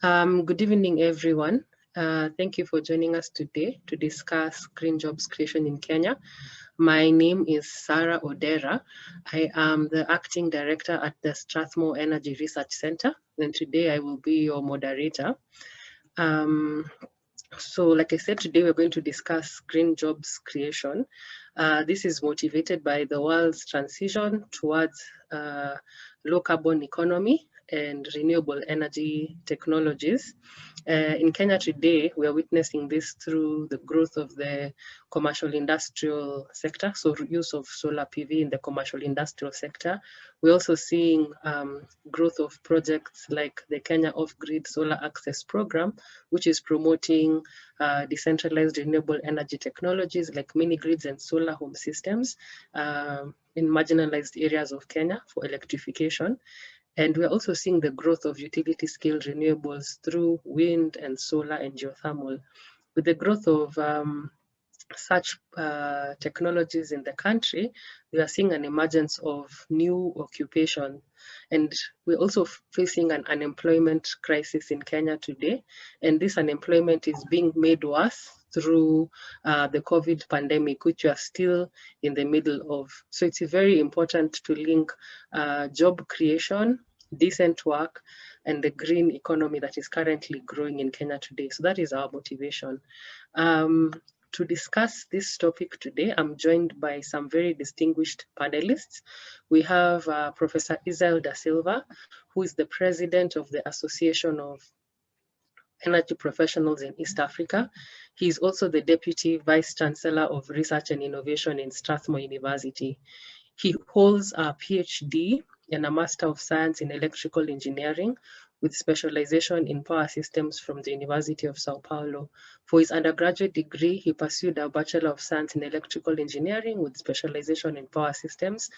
Good evening, everyone. Thank you for joining us today to discuss green jobs creation in Kenya. My name is Sarah Odera. I am the acting director at the Strathmore Energy Research Center, and today I will be your moderator. So like I said, today we're going to discuss green jobs creation. This is motivated by the world's transition towards low carbon economy and renewable energy technologies. In Kenya today, we are witnessing this through the growth of the commercial industrial sector, so use of solar PV in the commercial industrial sector. We're also seeing growth of projects like the Kenya Off-Grid Solar Access Program, which is promoting decentralized renewable energy technologies like mini grids and solar home systems in marginalized areas of Kenya for electrification. And we're also seeing the growth of utility scale renewables through wind and solar and geothermal. With the growth of such technologies in the country, we are seeing an emergence of new occupation. And we're also facing an unemployment crisis in Kenya today. And this unemployment is being made worse through the COVID pandemic, which we are still in the middle of. So it's very important to link job creation, decent work, and the green economy that is currently growing in Kenya today. So that is our motivation. To discuss this topic today, I'm joined by some very distinguished panelists. We have Professor Israel Da Silva, who is the president of the Association of Energy Professionals in East Africa. He is also the Deputy Vice Chancellor of Research and Innovation in Strathmore University. He holds a PhD and a Master of Science in Electrical Engineering with specialization in power systems from the University of Sao Paulo. For his undergraduate degree, he pursued a Bachelor of Science in Electrical Engineering with specialization in power systems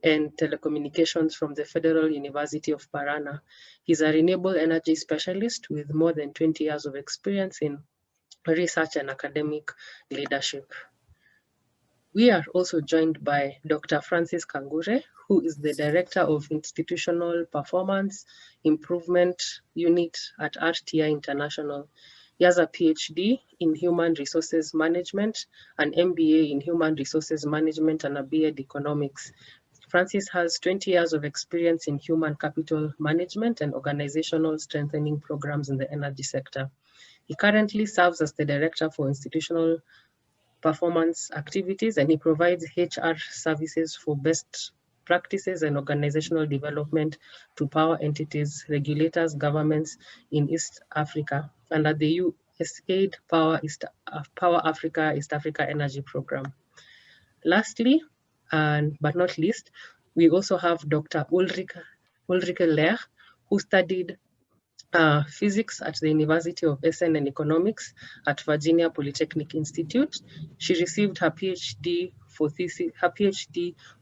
and telecommunications from the Federal University of Parana. He's a renewable energy specialist with more than 20 years of experience in research and academic leadership. We are also joined by Dr. Francis Kangure, who is the Director of Institutional Performance Improvement Unit at RTI International. He has a PhD in Human Resources Management, an MBA in Human Resources Management, and a B.Ed Economics. Francis has 20 years of experience in human capital management and organizational strengthening programs in the energy sector. He currently serves as the Director for Institutional Performance Activities, and he provides HR services for best practices and organizational development to power entities, regulators, governments in East Africa under the USAID Power Africa East Africa Energy Program. Lastly, but not least, we also have Dr. Ulrike Lehr, who studied physics at the University of Essen and economics at Virginia Polytechnic Institute. She received her PhD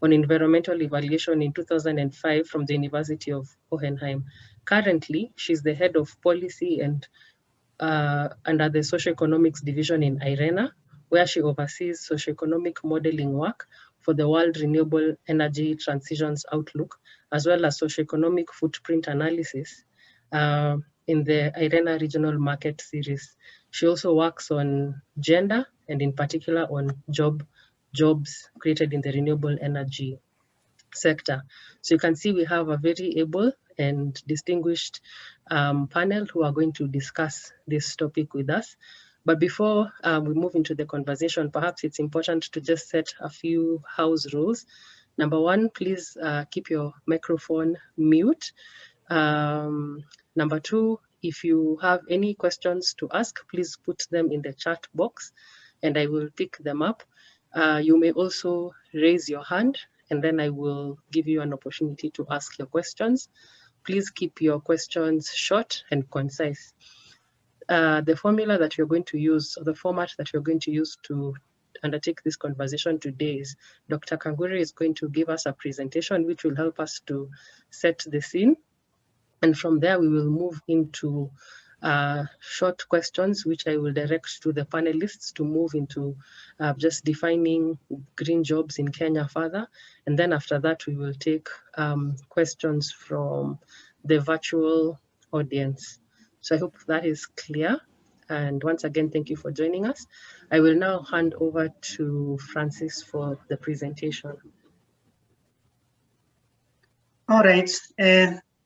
on environmental evaluation in 2005 from the University of Hohenheim. Currently, she's the head of policy and under the socioeconomics division in IRENA, where she oversees socioeconomic modeling work for the World Renewable Energy Transitions Outlook, as well as socioeconomic footprint analysis in the IRENA Regional Market Series. She also works on gender and in particular on jobs created in the renewable energy sector. So you can see we have a very able and distinguished panel who are going to discuss this topic with us. But before we move into the conversation, perhaps it's important to just set a few house rules. Number one, please keep your microphone mute. Number two, if you have any questions to ask, please put them in the chat box and I will pick them up. You may also raise your hand and then I will give you an opportunity to ask your questions. Please keep your questions short and concise. The formula that you're going to use, or the format that you're going to use to undertake this conversation today is Dr. Kangure is going to give us a presentation which will help us to set the scene. And from there, we will move into short questions, which I will direct to the panelists to move into just defining green jobs in Kenya further. And then after that, we will take questions from the virtual audience. So I hope that is clear. And once again, thank you for joining us. I will now hand over to Francis for the presentation. All right.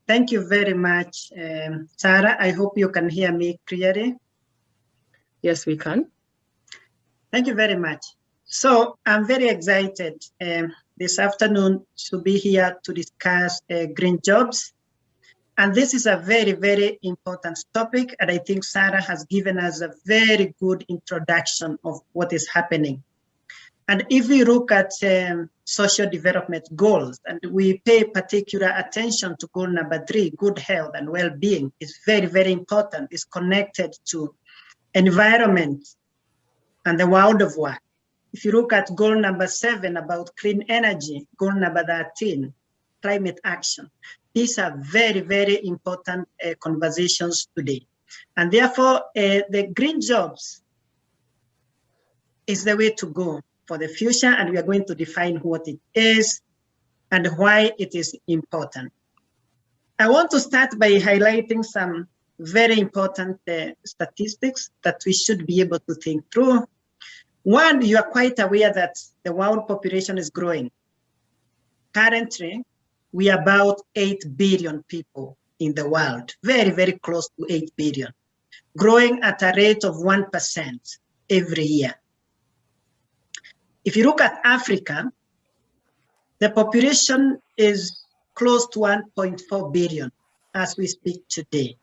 Thank you very much, Sarah. I hope you can hear me clearly. Yes, we can. Thank you very much. So I'm very excited this afternoon to be here to discuss green jobs. And this is a very, very important topic. And I think Sarah has given us a very good introduction of what is happening. And if we look at social development goals, and we pay particular attention to goal number 3, good health and well-being is very, very important. It's connected to environment and the world of work. If you look at goal number 7 about clean energy, goal number 13, climate action, these are very, very important conversations today. And therefore, the green jobs is the way to go for the future, and we are going to define what it is and why it is important. I want to start by highlighting some very important statistics that we should be able to think through. One, you are quite aware that the world population is growing. Currently, we are about 8 billion people in the world, very, very close to 8 billion, growing at a rate of 1% every year. If you look at Africa, the population is close to 1.4 billion as we speak today.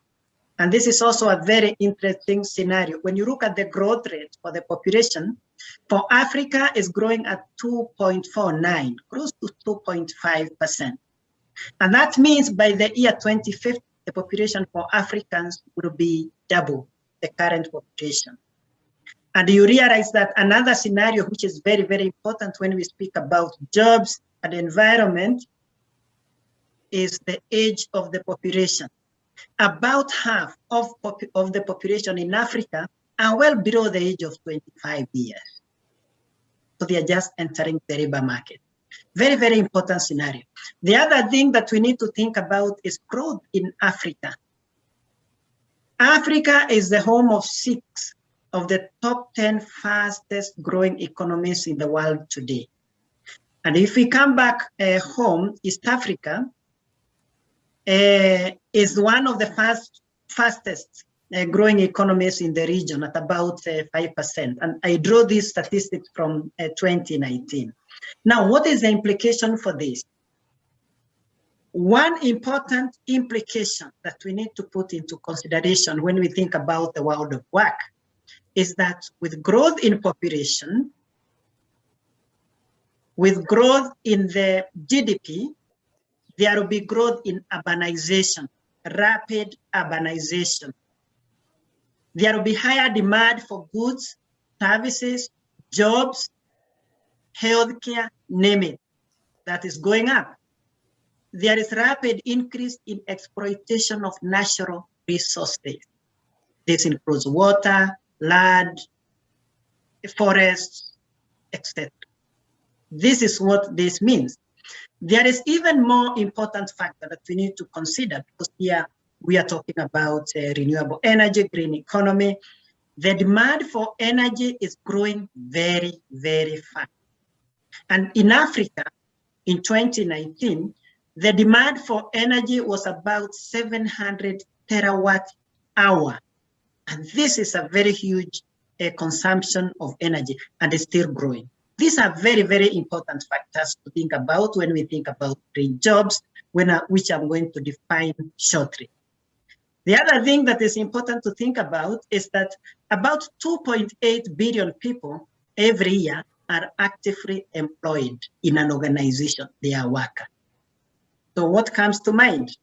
And this is also a very interesting scenario. When you look at the growth rate for the population, for Africa is growing at 2.49, close to 2.5%. And that means by the year 2050, the population for Africans will be double the current population. And you realize that another scenario, which is very, very important when we speak about jobs and environment, is the age of the population. About half of the population in Africa are well below the age of 25 years. So they are just entering the labor market. Very, very important scenario. The other thing that we need to think about is growth in Africa. Africa is the home of 6 of the top 10 fastest growing economies in the world today. And if we come back home, East Africa is one of the fastest growing economies in the region at about 5%. And I draw these statistics from 2019. Now, what is the implication for this? One important implication that we need to put into consideration when we think about the world of work is that with growth in population, with growth in the GDP, there will be growth in urbanization, rapid urbanization. There will be higher demand for goods, services, jobs, healthcare, name it, that is going up. There is rapid increase in exploitation of natural resources. This includes water, land, forests, etc. This is what this means. There is even more important factor that we need to consider, because here we are talking about renewable energy, green economy. The demand for energy is growing very, very fast. And in Africa, in 2019, the demand for energy was about 700 terawatt hour. And this is a very huge consumption of energy, and it's still growing. These are very, very important factors to think about when we think about green jobs, which I'm going to define shortly. The other thing that is important to think about is that about 2.8 billion people every year are actively employed in an organization. They are workers. So what comes to mind?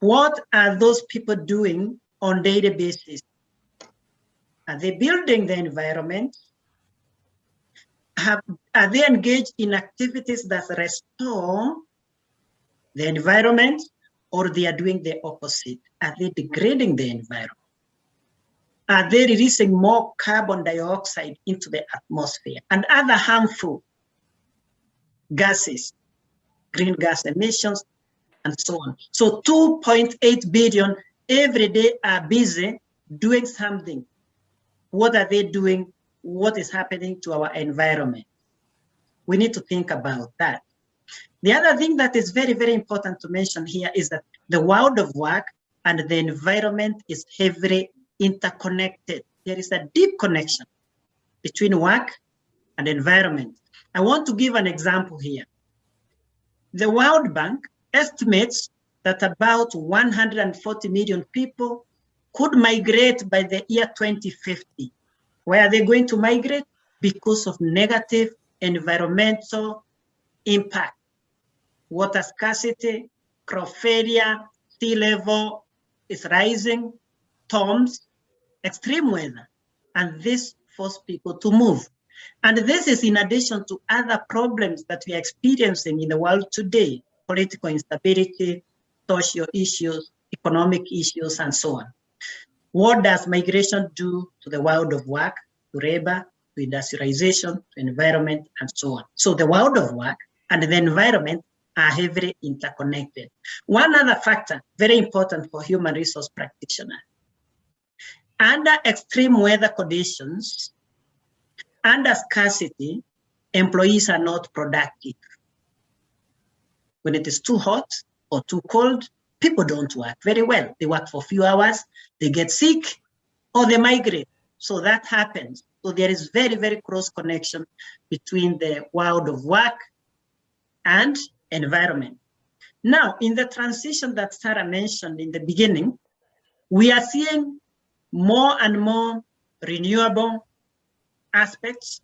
What are those people doing on a daily basis? Are they building the environment? Are they engaged in activities that restore the environment, or they are doing the opposite? Are they degrading the environment? Are they releasing more carbon dioxide into the atmosphere and other harmful gases, green gas emissions, and so on? So 2.8 billion every day are busy doing something. What are they doing? What is happening to our environment? We need to think about that. The other thing that is very, very important to mention here is that the world of work and the environment is heavily interconnected. There is a deep connection between work and environment. I want to give an example here. The World Bank estimates that about 140 million people could migrate by the year 2050. Where are they going to migrate? Because of negative environmental impact. Water scarcity, crop failure, sea level is rising, storms, extreme weather, and this forces people to move. And this is in addition to other problems that we are experiencing in the world today, political instability, social issues, economic issues, and so on. What does migration do to the world of work, to labor, to industrialization, to environment, and so on? So the world of work and the environment are heavily interconnected. One other factor, very important for human resource practitioners, under extreme weather conditions, under scarcity, employees are not productive. When it is too hot or too cold, people don't work very well. They work for a few hours, they get sick, or they migrate. So that happens. So there is very, very close connection between the world of work and environment. Now, in the transition that Sarah mentioned in the beginning, we are seeing more and more renewable aspects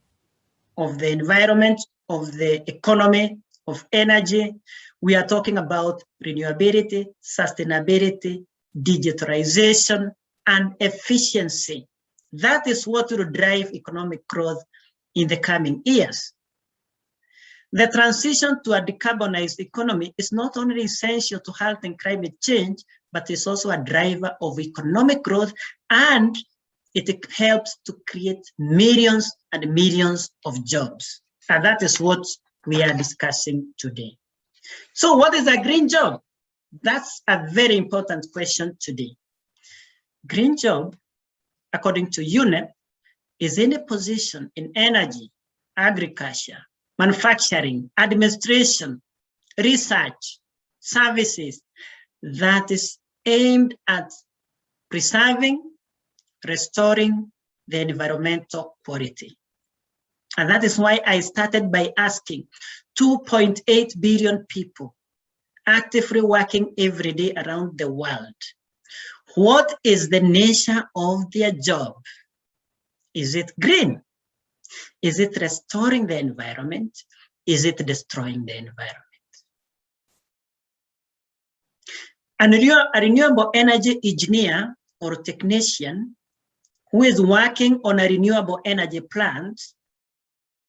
of the environment, of the economy, of energy. We are talking about renewability, sustainability, digitalization, and efficiency. That is what will drive economic growth in the coming years. The transition to a decarbonized economy is not only essential to halting climate change, but is also a driver of economic growth, and it helps to create millions and millions of jobs. And that is what we are discussing today. So what is a green job? That's a very important question today. Green job, according to UNEP, is any position in energy, agriculture, manufacturing, administration, research, services that is aimed at preserving, restoring the environmental quality. And that is why I started by asking 2.8 billion people actively working every day around the world. What is the nature of their job? Is it green? Is it restoring the environment? Is it destroying the environment? A renewable energy engineer or technician who is working on a renewable energy plant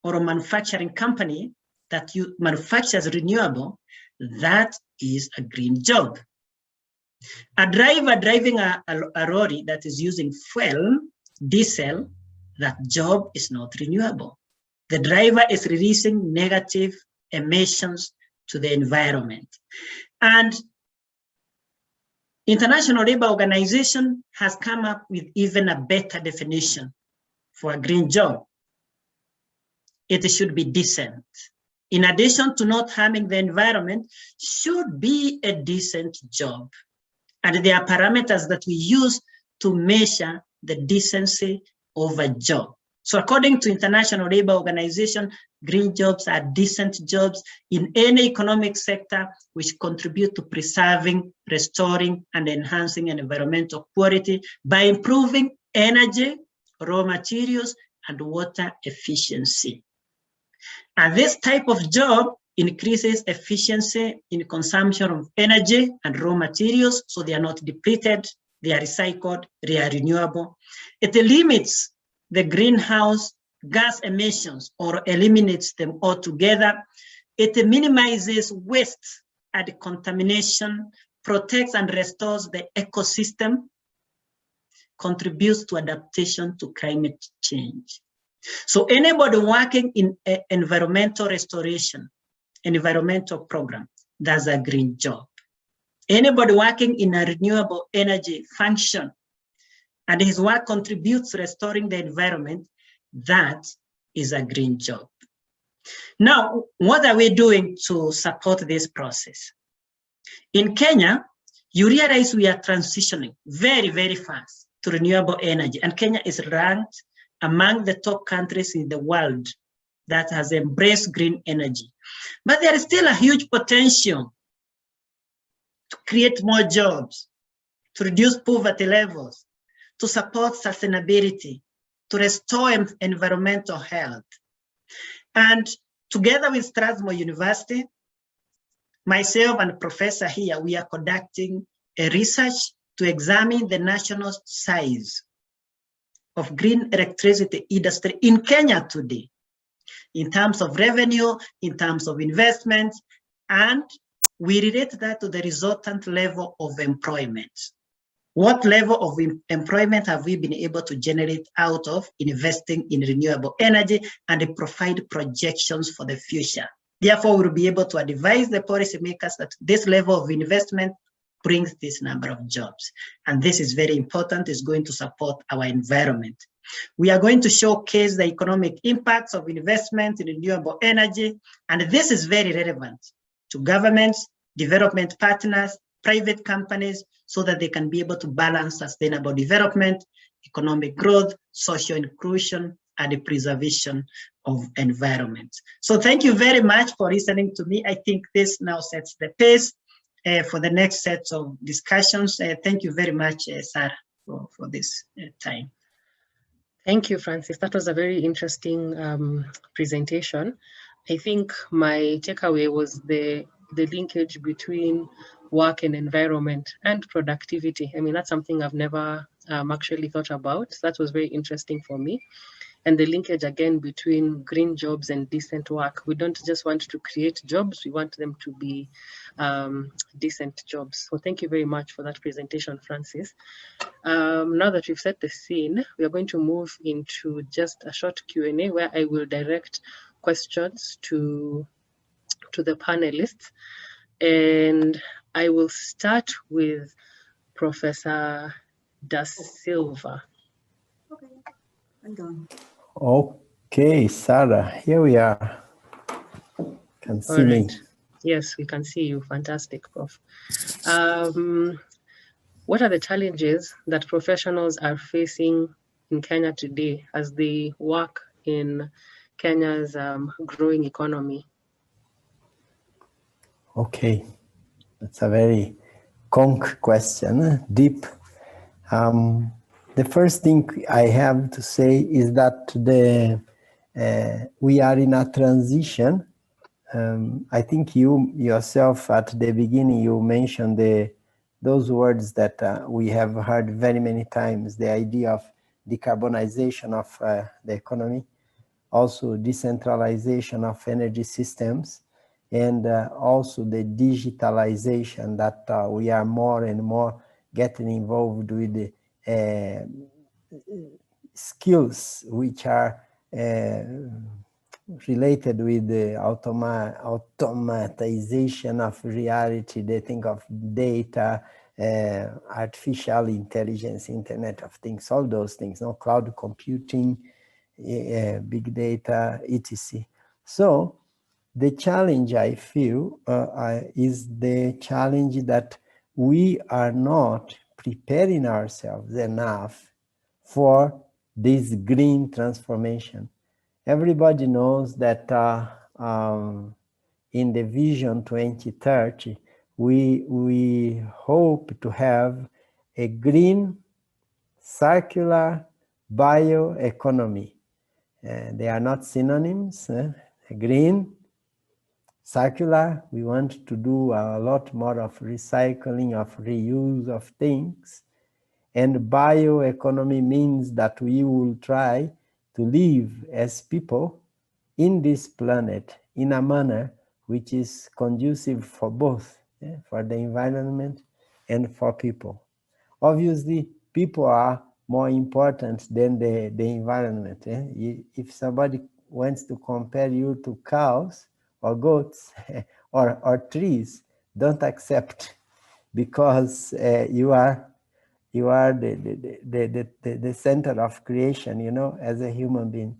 or a manufacturing company that manufactures renewable, that is a green job. A driver driving a lorry that is using fuel, diesel, that job is not renewable. The driver is releasing negative emissions to the environment. And International Labour Organization has come up with even a better definition for a green job. It should be decent. In addition to not harming the environment, should be a decent job. And there are parameters that we use to measure the decency of a job. So according to International Labour Organization, green jobs are decent jobs in any economic sector which contribute to preserving, restoring, and enhancing environmental quality by improving energy, raw materials, and water efficiency. And this type of job increases efficiency in consumption of energy and raw materials, so they are not depleted, they are recycled, they are renewable. It limits the greenhouse gas emissions or eliminates them altogether. It minimizes waste and contamination, protects and restores the ecosystem, contributes to adaptation to climate change. So anybody working in environmental restoration, environmental program, does a green job. Anybody working in a renewable energy function and his work contributes to restoring the environment, that is a green job. Now, what are we doing to support this process? In Kenya, you realize we are transitioning very, very fast to renewable energy, and Kenya is ranked among the top countries in the world that has embraced green energy. But there is still a huge potential to create more jobs, to reduce poverty levels, to support sustainability, to restore environmental health. And together with Strathmore University, myself and Professor here, we are conducting a research to examine the national size of green electricity industry in Kenya today, in terms of revenue, in terms of investment, and we relate that to the resultant level of employment. What level of employment have we been able to generate out of investing in renewable energy, and provide projections for the future? Therefore, we'll be able to advise the policymakers that this level of investment brings this number of jobs. And this is very important, it's going to support our environment. We are going to showcase the economic impacts of investment in renewable energy, and this is very relevant to governments, development partners, private companies, so that they can be able to balance sustainable development, economic growth, social inclusion, and the preservation of environment. So thank you very much for listening to me. I think this now sets the pace for the next set of discussions. Thank you very much, Sarah, for this time. Thank you, Francis. That was a very interesting presentation. I think my takeaway was the linkage between work and environment and productivity. I mean, that's something I've never actually thought about. That was very interesting for me. And the linkage again between green jobs and decent work. We don't just want to create jobs, we want them to be decent jobs. So thank you very much for that presentation, Francis. Now that we've set the scene, we are going to move into just a short Q&A where I will direct questions to the panelists. And I will start with Professor Da Silva. Okay, I'm going. Okay, Sarah, here we are. Can see me. Yes, we can see you. Fantastic, Prof. What are the challenges that professionals are facing in Kenya today as they work in Kenya's growing economy? Okay, that's a very conc question, deep. The first thing I have to say is that we are in a transition. I think you yourself at the beginning, you mentioned those words that we have heard very many times, the idea of decarbonization of the economy, also decentralization of energy systems, and also the digitalization that we are more and more getting involved with the skills which are related with the automatization of reality. They think of data, artificial intelligence, Internet of Things, all those things, no, cloud computing, big data, etc. So the challenge I feel is the challenge that we are not preparing ourselves enough for this green transformation. Everybody knows that in the Vision 2030, we hope to have a green, circular bioeconomy. They are not synonyms. Green, circular, we want to do a lot more of recycling, of reuse of things. And bioeconomy means that we will try to live as people in this planet in a manner which is conducive for both, for the environment and for people. Obviously, people are more important than the environment. If somebody wants to compare you to cows or goats or trees, don't accept. because you are the center of creation, you know, as a human being.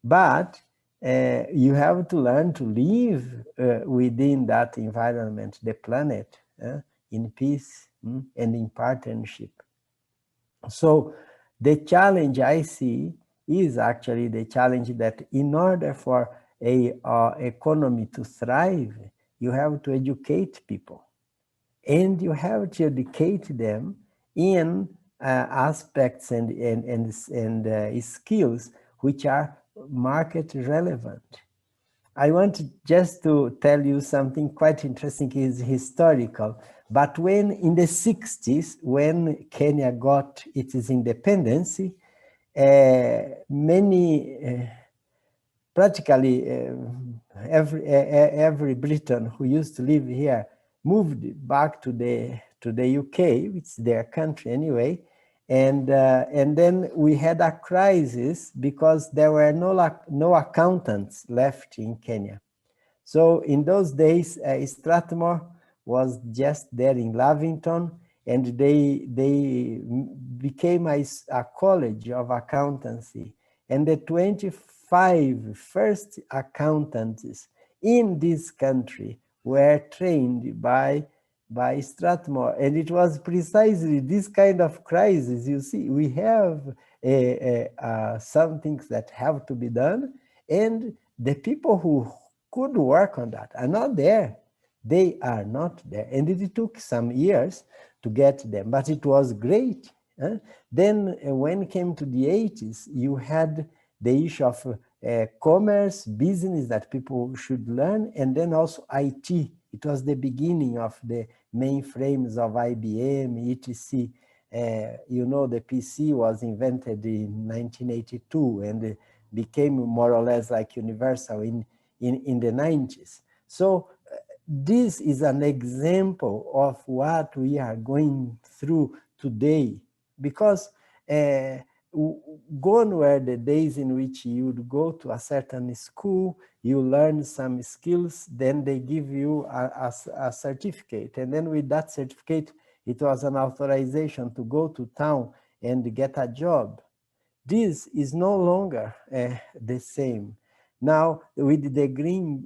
But you have to learn to live within that environment, the planet, in peace and in partnership. So the challenge I see is actually the challenge that in order for a economy to thrive, you have to educate people, and you have to educate them in aspects and skills which are market relevant. I want just to tell you something quite interesting, is historical. But when in the 60s, when Kenya got its independence, practically every Briton who used to live here moved back to the UK, which is their country anyway, and then we had a crisis because there were no accountants left in Kenya. So in those days, Strathmore was just there in Lavington, and they became a college of accountancy, and the 25 first accountants in this country were trained by Strathmore. And it was precisely this kind of crisis. You see, we have some things that have to be done, and the people who could work on that are not there. They are not there. And it took some years to get them, but it was great. Then when it came to the 80s, you had the issue of commerce, business that people should learn, and then also IT. It was the beginning of the mainframes of IBM, etc. You know, the PC was invented in 1982 and became more or less like universal in the 90s. So this is an example of what we are going through today, because gone were the days in which you would go to a certain school, you learn some skills, then they give you a certificate. And then with that certificate, it was an authorization to go to town and get a job. This is no longer the same. Now, with the green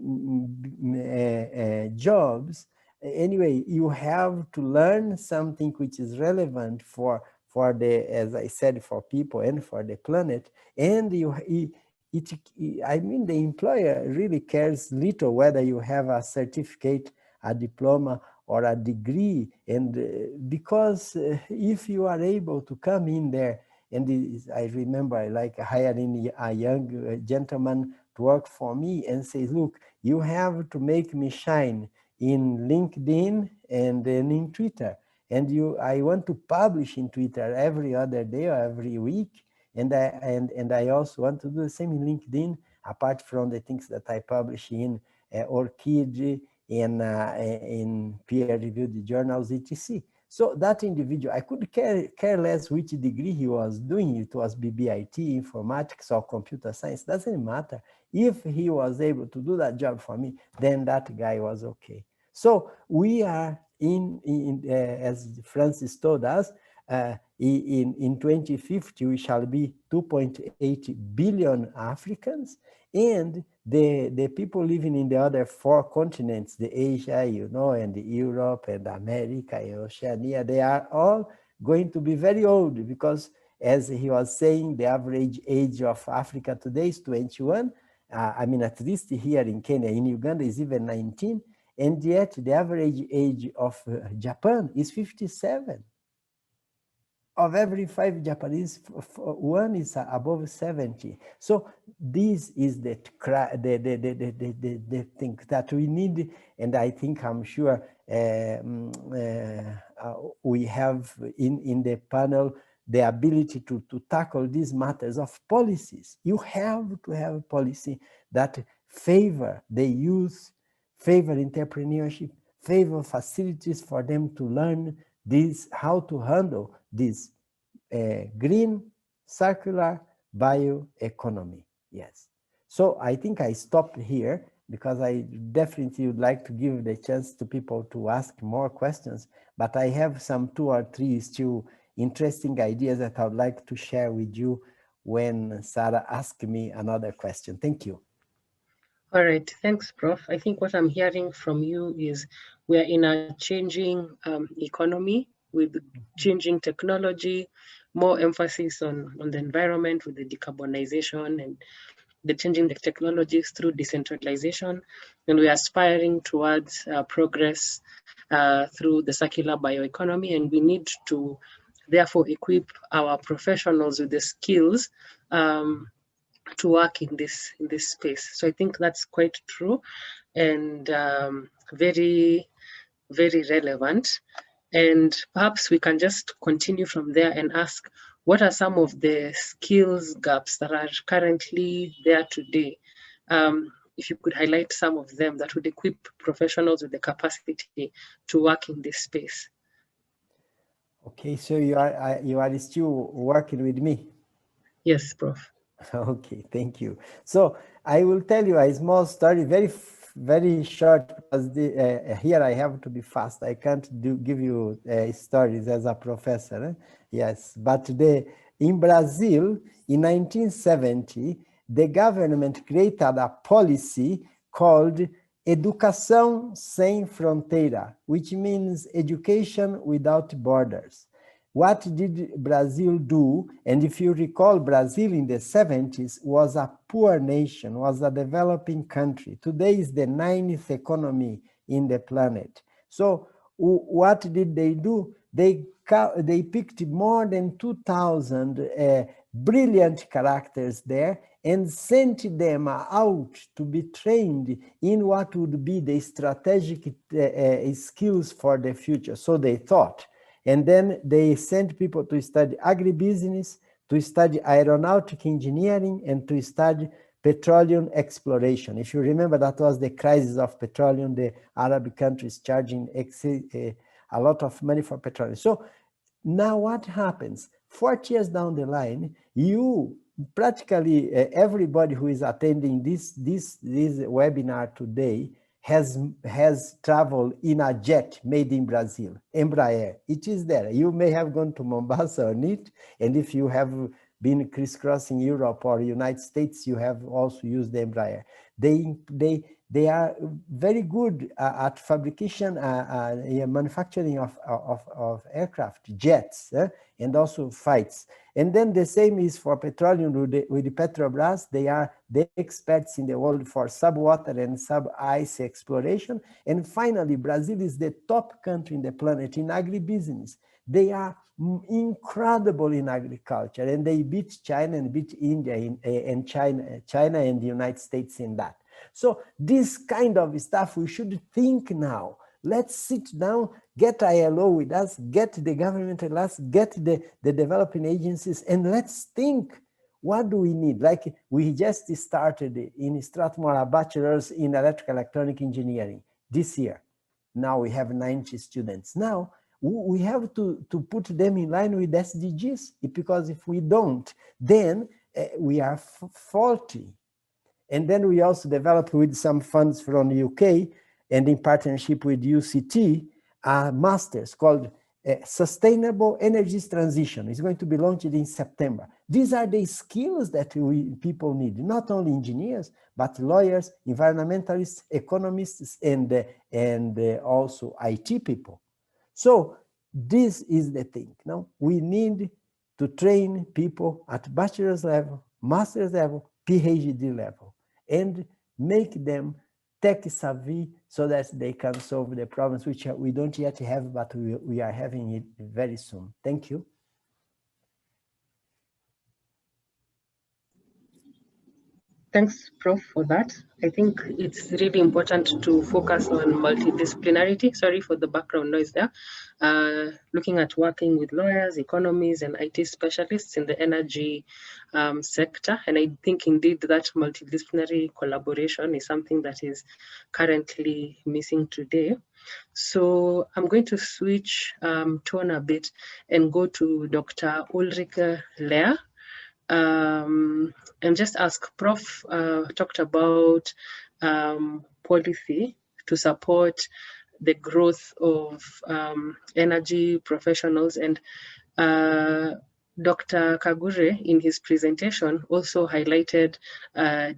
jobs, anyway, you have to learn something which is relevant for the, as I said, for people and for the planet. And I mean, the employer really cares little whether you have a certificate, a diploma, or a degree. And because if you are able to come in there, and I remember like hiring a young gentleman to work for me and say, look, you have to make me shine in LinkedIn and then in Twitter. And I want to publish in Twitter every other day or every week. And I also want to do the same in LinkedIn, apart from the things that I publish in Orchid, in peer-reviewed journals, etc. So that individual, I could care less which degree he was doing. It was BBIT, informatics, or computer science. Doesn't matter. If he was able to do that job for me, then that guy was okay. So we are as Francis told us, in 2050, we shall be 2.8 billion Africans, and the people living in the other 4 continents, the Asia, you know, and the Europe and America and Oceania, they are all going to be very old, because as he was saying, the average age of Africa today is 21. I mean, at least here in Kenya, in Uganda is even 19. And yet the average age of Japan is 57. Of every 5 Japanese, 1 is above 70. So this is the thing that we need, and I think, I'm sure we have in the panel the ability to tackle these matters of policies. You have to have a policy that favor the youth, favor entrepreneurship, favor facilities for them to learn how to handle this green, circular bioeconomy. Yes. So I think I stopped here, because I definitely would like to give the chance to people to ask more questions, but I have some 2 or 3 still interesting ideas that I would like to share with you when Sarah asks me another question. Thank you. All right, thanks, Prof. I think what I'm hearing from you is we're in a changing economy with changing technology, more emphasis on the environment with the decarbonization and the changing the technologies through decentralization. And we're aspiring towards progress through the circular bioeconomy. And we need to therefore equip our professionals with the skills to work in this space. So I think that's quite true and very, very relevant. And perhaps we can just continue from there and ask, what are some of the skills gaps that are currently there today? If you could highlight some of them that would equip professionals with the capacity to work in this space. Okay, so you are still working with me? Yes, Prof. Okay, thank you. So I will tell you a small story, very short, because here I have to be fast. I can't give you stories as a professor. Yes, but in Brazil, in 1970, the government created a policy called Educação Sem Fronteira, which means education without borders. What did Brazil do? And if you recall, Brazil in the 70s was a poor nation, was a developing country. Today is the 9th economy in the planet. So what did they do? They picked more than 2,000 brilliant characters there and sent them out to be trained in what would be the strategic skills for the future. So they thought. And then they sent people to study agribusiness, to study aeronautic engineering, and to study petroleum exploration. If you remember, that was the crisis of petroleum, the Arab countries charging a lot of money for petroleum. So now what happens? 40 years down the line, practically everybody who is attending this webinar today has traveled in a jet made in Brazil, Embraer. It is there. You may have gone to Mombasa on it, and if you have been crisscrossing Europe or United States, you have also used the Embraer. They are very good at fabrication, manufacturing of aircraft, jets, and also fights. And then the same is for petroleum with the Petrobras. They are the experts in the world for subwater and sub-ice exploration. And finally, Brazil is the top country in the planet in agribusiness. They are incredible in agriculture, and they beat China and beat India and China and the United States in that. So this kind of stuff we should think now. Let's sit down, get ILO with us, get the government with us, get the developing agencies, and let's think, what do we need? Like we just started in Strathmore a bachelor's in electrical electronic engineering this year. Now we have 90 students. Now we have to put them in line with SDGs, because if we don't, then we are faulty. And then we also developed with some funds from the UK and in partnership with UCT, a master's called Sustainable Energies Transition. It's going to be launched in September. These are the skills that people need, not only engineers, but lawyers, environmentalists, economists, and also IT people. So this is the thing. Now we need to train people at bachelor's level, master's level, PhD level, and make them tech savvy so that they can solve the problems which we don't yet have, but we are having it very soon. Thank you. Thanks, Prof, for that. I think it's really important to focus on multidisciplinarity. Sorry for the background noise there. Looking at working with lawyers, economists, and IT specialists in the energy sector. And I think indeed that multidisciplinary collaboration is something that is currently missing today. So I'm going to switch tone a bit and go to Dr. Ulrike Lehr. And just ask, Prof talked about policy to support the growth of energy professionals. And Dr. Kagure, in his presentation, also highlighted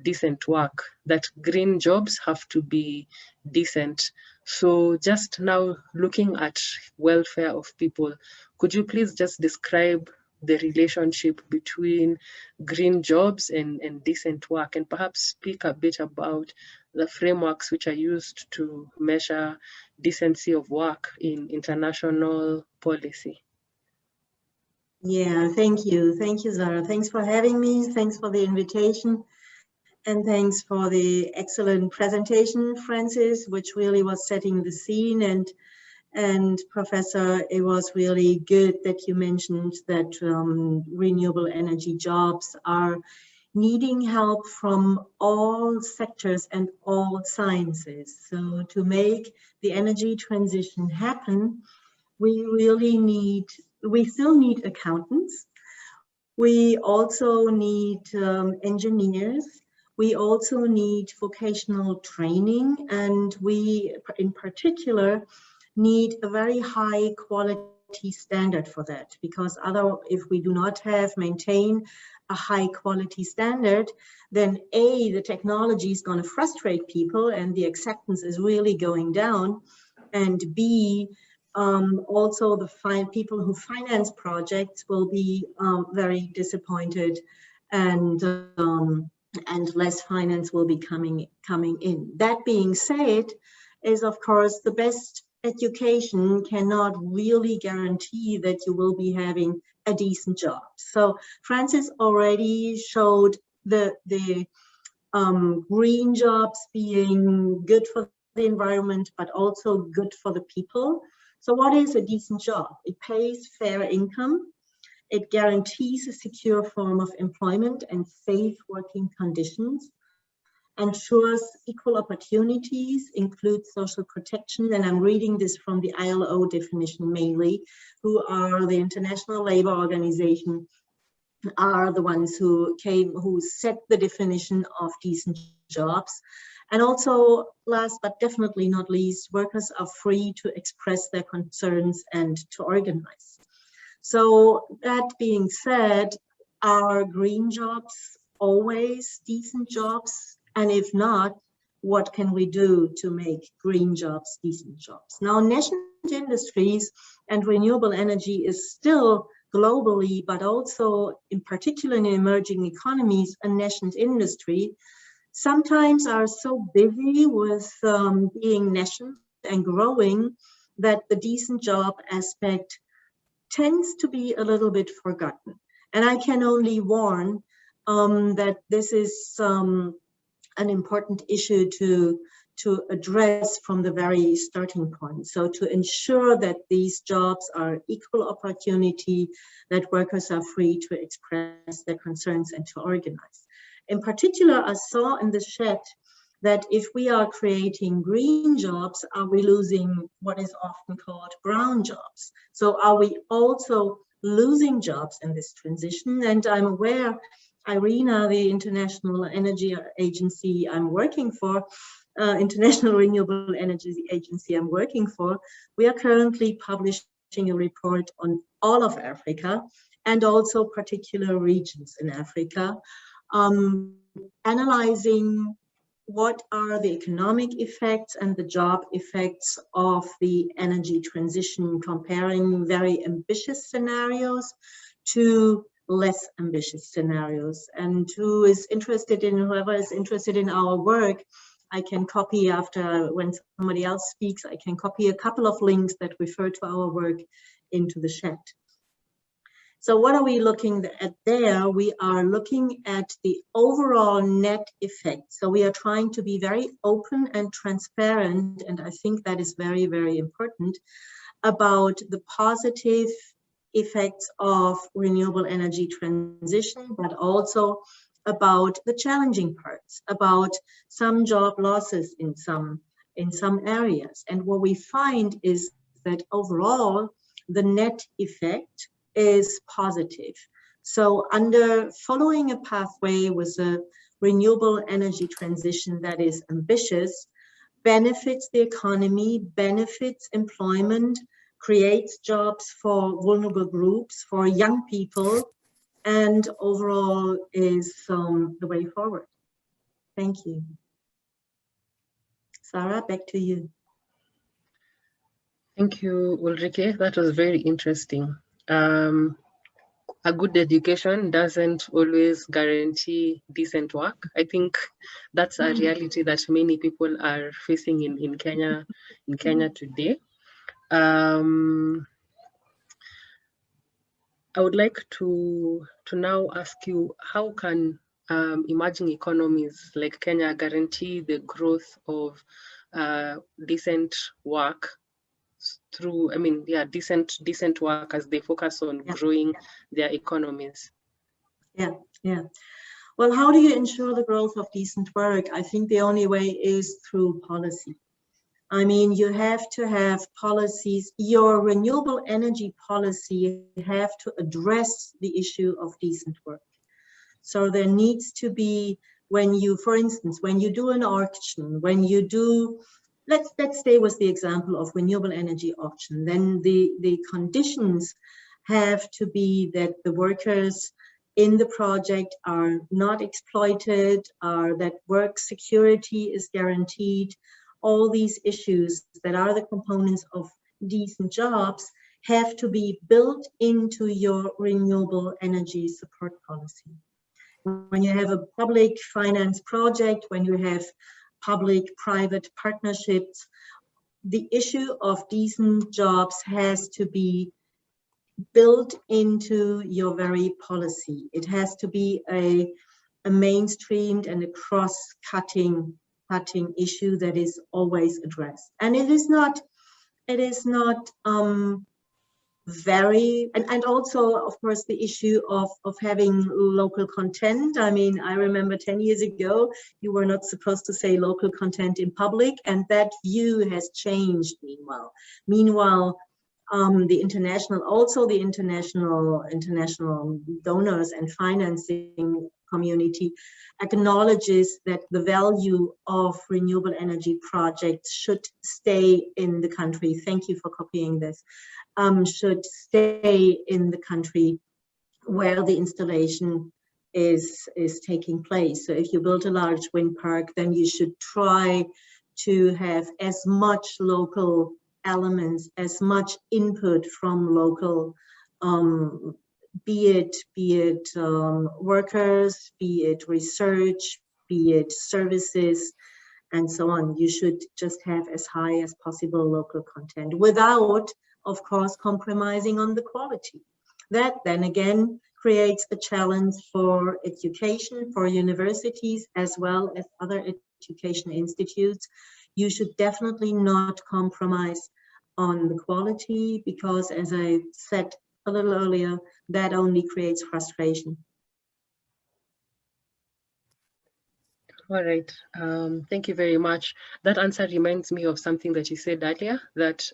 decent work, that green jobs have to be decent. So just now looking at welfare of people, could you please just describe the relationship between green jobs and decent work, and perhaps speak a bit about the frameworks which are used to measure decency of work in international policy? Yeah, thank you. Thank you, Zara. Thanks for having me. Thanks for the invitation. And thanks for the excellent presentation, Francis, which really was setting the scene. And Professor, it was really good that you mentioned that renewable energy jobs are needing help from all sectors and all sciences. So to make the energy transition happen, we still need accountants. We also need engineers. We also need vocational training, and we, in particular, need a very high quality standard for that, because if we do not maintain a high quality standard, then A, the technology is going to frustrate people and the acceptance is really going down, and B, also the people who finance projects will be very disappointed, and less finance will be coming in. That being said, is of course the best education cannot really guarantee that you will be having a decent job. So Francis already showed the green jobs being good for the environment, but also good for the people. So what is a decent job? It pays fair income. It guarantees a secure form of employment and safe working conditions, ensures equal opportunities, includes social protection, and I'm reading this from the ILO definition mainly, who are the International Labour Organization, are the ones who set the definition of decent jobs. And also, last but definitely not least, workers are free to express their concerns and to organize. So that being said, are green jobs always decent jobs? And if not, what can we do to make green jobs decent jobs? Now, nascent industries and renewable energy is still globally, but also in particular in emerging economies, a nascent industry. Sometimes are so busy with being nascent and growing that the decent job aspect tends to be a little bit forgotten. And I can only warn that this is an important issue to address from the very starting point. So to ensure that these jobs are equal opportunity, that workers are free to express their concerns and to organize. In particular, I saw in the chat that if we are creating green jobs, are we losing what is often called brown jobs? So are we also losing jobs in this transition? And I'm aware, IRENA, the International Energy Agency I'm working for, International Renewable Energy Agency I'm working for, we are currently publishing a report on all of Africa and also particular regions in Africa, analyzing what are the economic effects and the job effects of the energy transition, comparing very ambitious scenarios to less ambitious scenarios. And whoever is interested in our work, I can copy after, when somebody else speaks, I can copy a couple of links that refer to our work into the chat. So what are we looking at there? We are looking at the overall net effect. So we are trying to be very open and transparent, and I think that is very, very important, about the positive effects of renewable energy transition, but also about the challenging parts, about some job losses in some areas. And what we find is that overall, the net effect is positive. So under following a pathway with renewable energy transition that is ambitious, benefits the economy, benefits employment, creates jobs for vulnerable groups, for young people, and overall is the way forward. Thank you. Sarah, back to you. Thank you, Ulrike. That was very interesting. A good education doesn't always guarantee decent work. I think that's a reality that many people are facing in Kenya today. I would like to now ask you, how can emerging economies like Kenya guarantee the growth of decent work through, decent work as they focus on growing their economies? Yeah. Well, how do you ensure the growth of decent work? I think the only way is through policy. I mean, you have to have policies. Your renewable energy policy have to address the issue of decent work. So there needs to be, when you, for instance, when you do an auction, when you do, let's stay with the example of renewable energy auction, then the conditions have to be that the workers in the project are not exploited, that work security is guaranteed. All these issues that are the components of decent jobs have to be built into your renewable energy support policy. When you have a public finance project, when you have public-private partnerships, the issue of decent jobs has to be built into your very policy. It has to be a mainstreamed and a cross-cutting issue that is always addressed. And it is not very, and also, of course, the issue of having local content. I mean, I remember 10 years ago, you were not supposed to say local content in public, and that view has changed meanwhile. The international donors and financing community acknowledges that the value of renewable energy projects should stay in the country. Thank you for copying this. Should stay in the country where the installation is taking place. So if you build a large wind park, then you should try to have as much local elements, as much input from local, be it workers, be it research, be it services, and so on. You should just have as high as possible local content without, of course, compromising on the quality. That then again creates a challenge for education, for universities, as well as other education institutes. You should definitely not compromise on the quality, because, as I said a little earlier, that only creates frustration. All right, thank you very much. That answer reminds me of something that you said earlier, that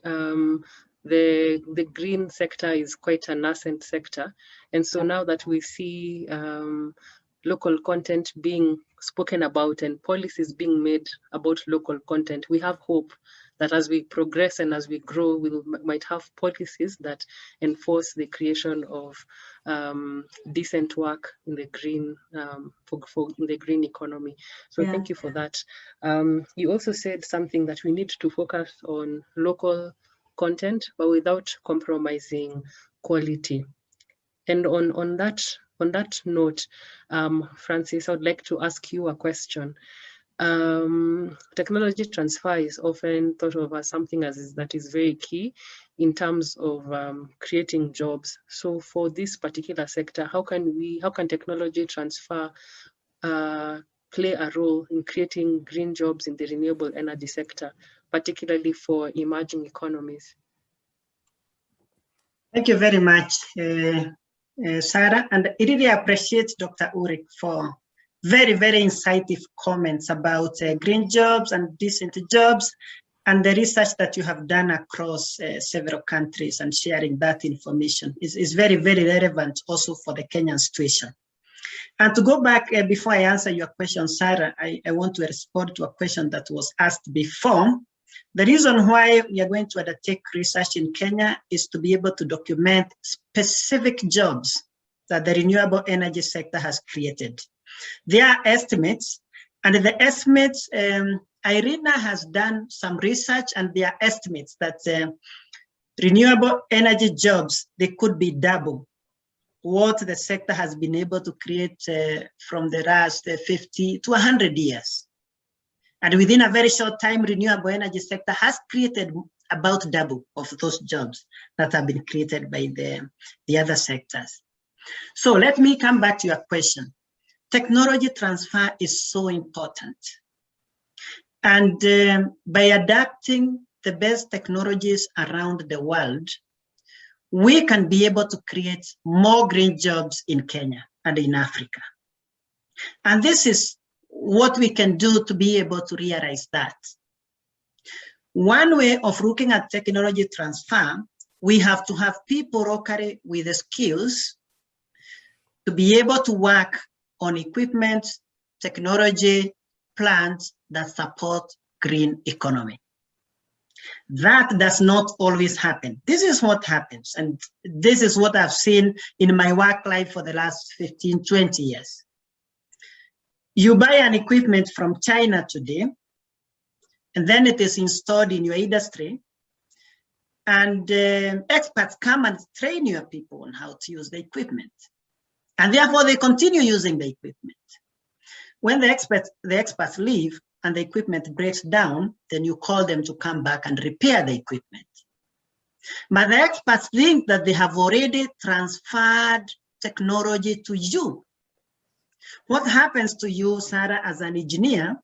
the green sector is quite a nascent sector. And so now that we see local content being spoken about and policies being made about local content, we have hope that as we progress and as we grow, we might have policies that enforce the creation of decent work in the green in the green economy. So thank you for that. You also said something that we need to focus on local content, but without compromising quality. And on that note, Francis, I would like to ask you a question. Technology transfer is often thought of as something that is very key in terms of creating jobs. So for this particular sector, how can technology transfer play a role in creating green jobs in the renewable energy sector, particularly for emerging economies? Thank you very much, Sarah, and I really appreciate Dr. Ulrich for very, very insightful comments about green jobs and decent jobs and the research that you have done across several countries, and sharing that information is very, very relevant also for the Kenyan situation. And to go back, before I answer your question, Sarah, I want to respond to a question that was asked before. The reason why we are going to undertake research in Kenya is to be able to document specific jobs that the renewable energy sector has created. There are estimates, and the estimates, IRENA has done some research, and there are estimates that renewable energy jobs, they could be double what the sector has been able to create from the last 50 to 100 years. And within a very short time, renewable energy sector has created about double of those jobs that have been created by the other sectors. So let me come back to your question. Technology transfer is so important. And by adapting the best technologies around the world, we can be able to create more green jobs in Kenya and in Africa. And this is what we can do to be able to realize that. One way of looking at technology transfer, we have to have people locally with the skills to be able to work on equipment, technology, plants that support green economy. That does not always happen. This is what happens, and this is what I've seen in my work life for the last 15, 20 years. You buy an equipment from China today, and then it is installed in your industry, and experts come and train your people on how to use the equipment. And therefore, they continue using the equipment. When the experts leave and the equipment breaks down, then you call them to come back and repair the equipment. But the experts think that they have already transferred technology to you. What happens to you, Sarah, as an engineer?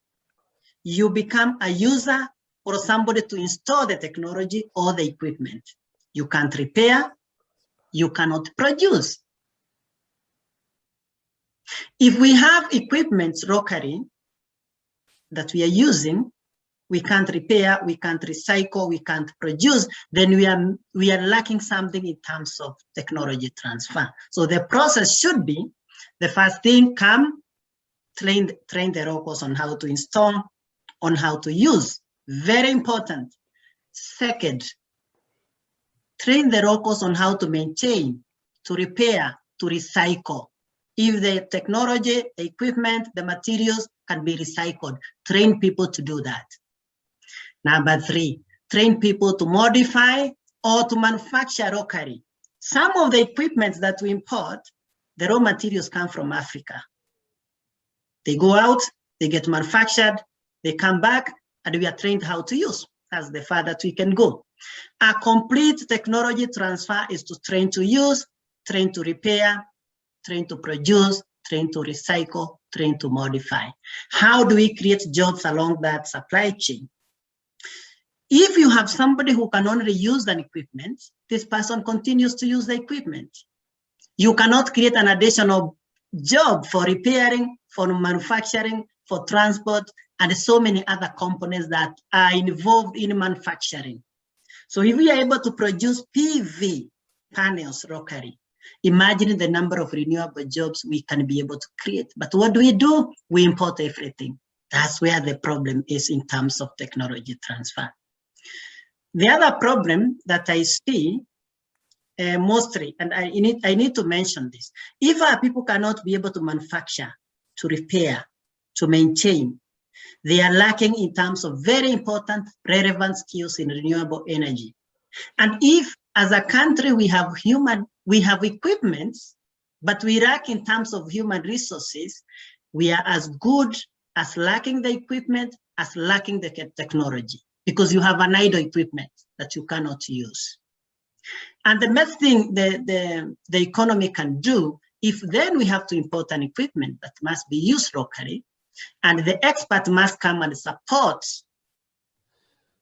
You become a user or somebody to install the technology or the equipment. You can't repair, you cannot produce. If we have equipment locally that we are using, we can't repair, we can't recycle, we can't produce, then we are lacking something in terms of technology transfer. So the process should be, the first thing, come, train the locals on how to install, on how to use. Very important. Second, train the locals on how to maintain, to repair, to recycle. If the technology, the equipment, the materials can be recycled, train people to do that. Number three, train people to modify or to manufacture locally. Some of the equipment that we import, the raw materials come from Africa. They go out, they get manufactured, they come back, and we are trained how to use. That's the furthest we can go. A complete technology transfer is to train to use, train to repair, train to produce, train to recycle, train to modify. How do we create jobs along that supply chain? If you have somebody who can only use an equipment, this person continues to use the equipment. You cannot create an additional job for repairing, for manufacturing, for transport, and so many other components that are involved in manufacturing. So if we are able to produce PV panels locally, imagine the number of renewable jobs we can be able to create. But what do? We import everything. That's where the problem is in terms of technology transfer. The other problem that I see mostly, and I need to mention this, if our people cannot be able to manufacture, to repair, to maintain, they are lacking in terms of very important relevant skills in renewable energy. And if as a country we have equipment, but we lack in terms of human resources, we are as good as lacking the equipment as lacking the technology, because you have an idle equipment that you cannot use. And the best thing the economy can do, if then we have to import an equipment that must be used locally, and the expert must come and support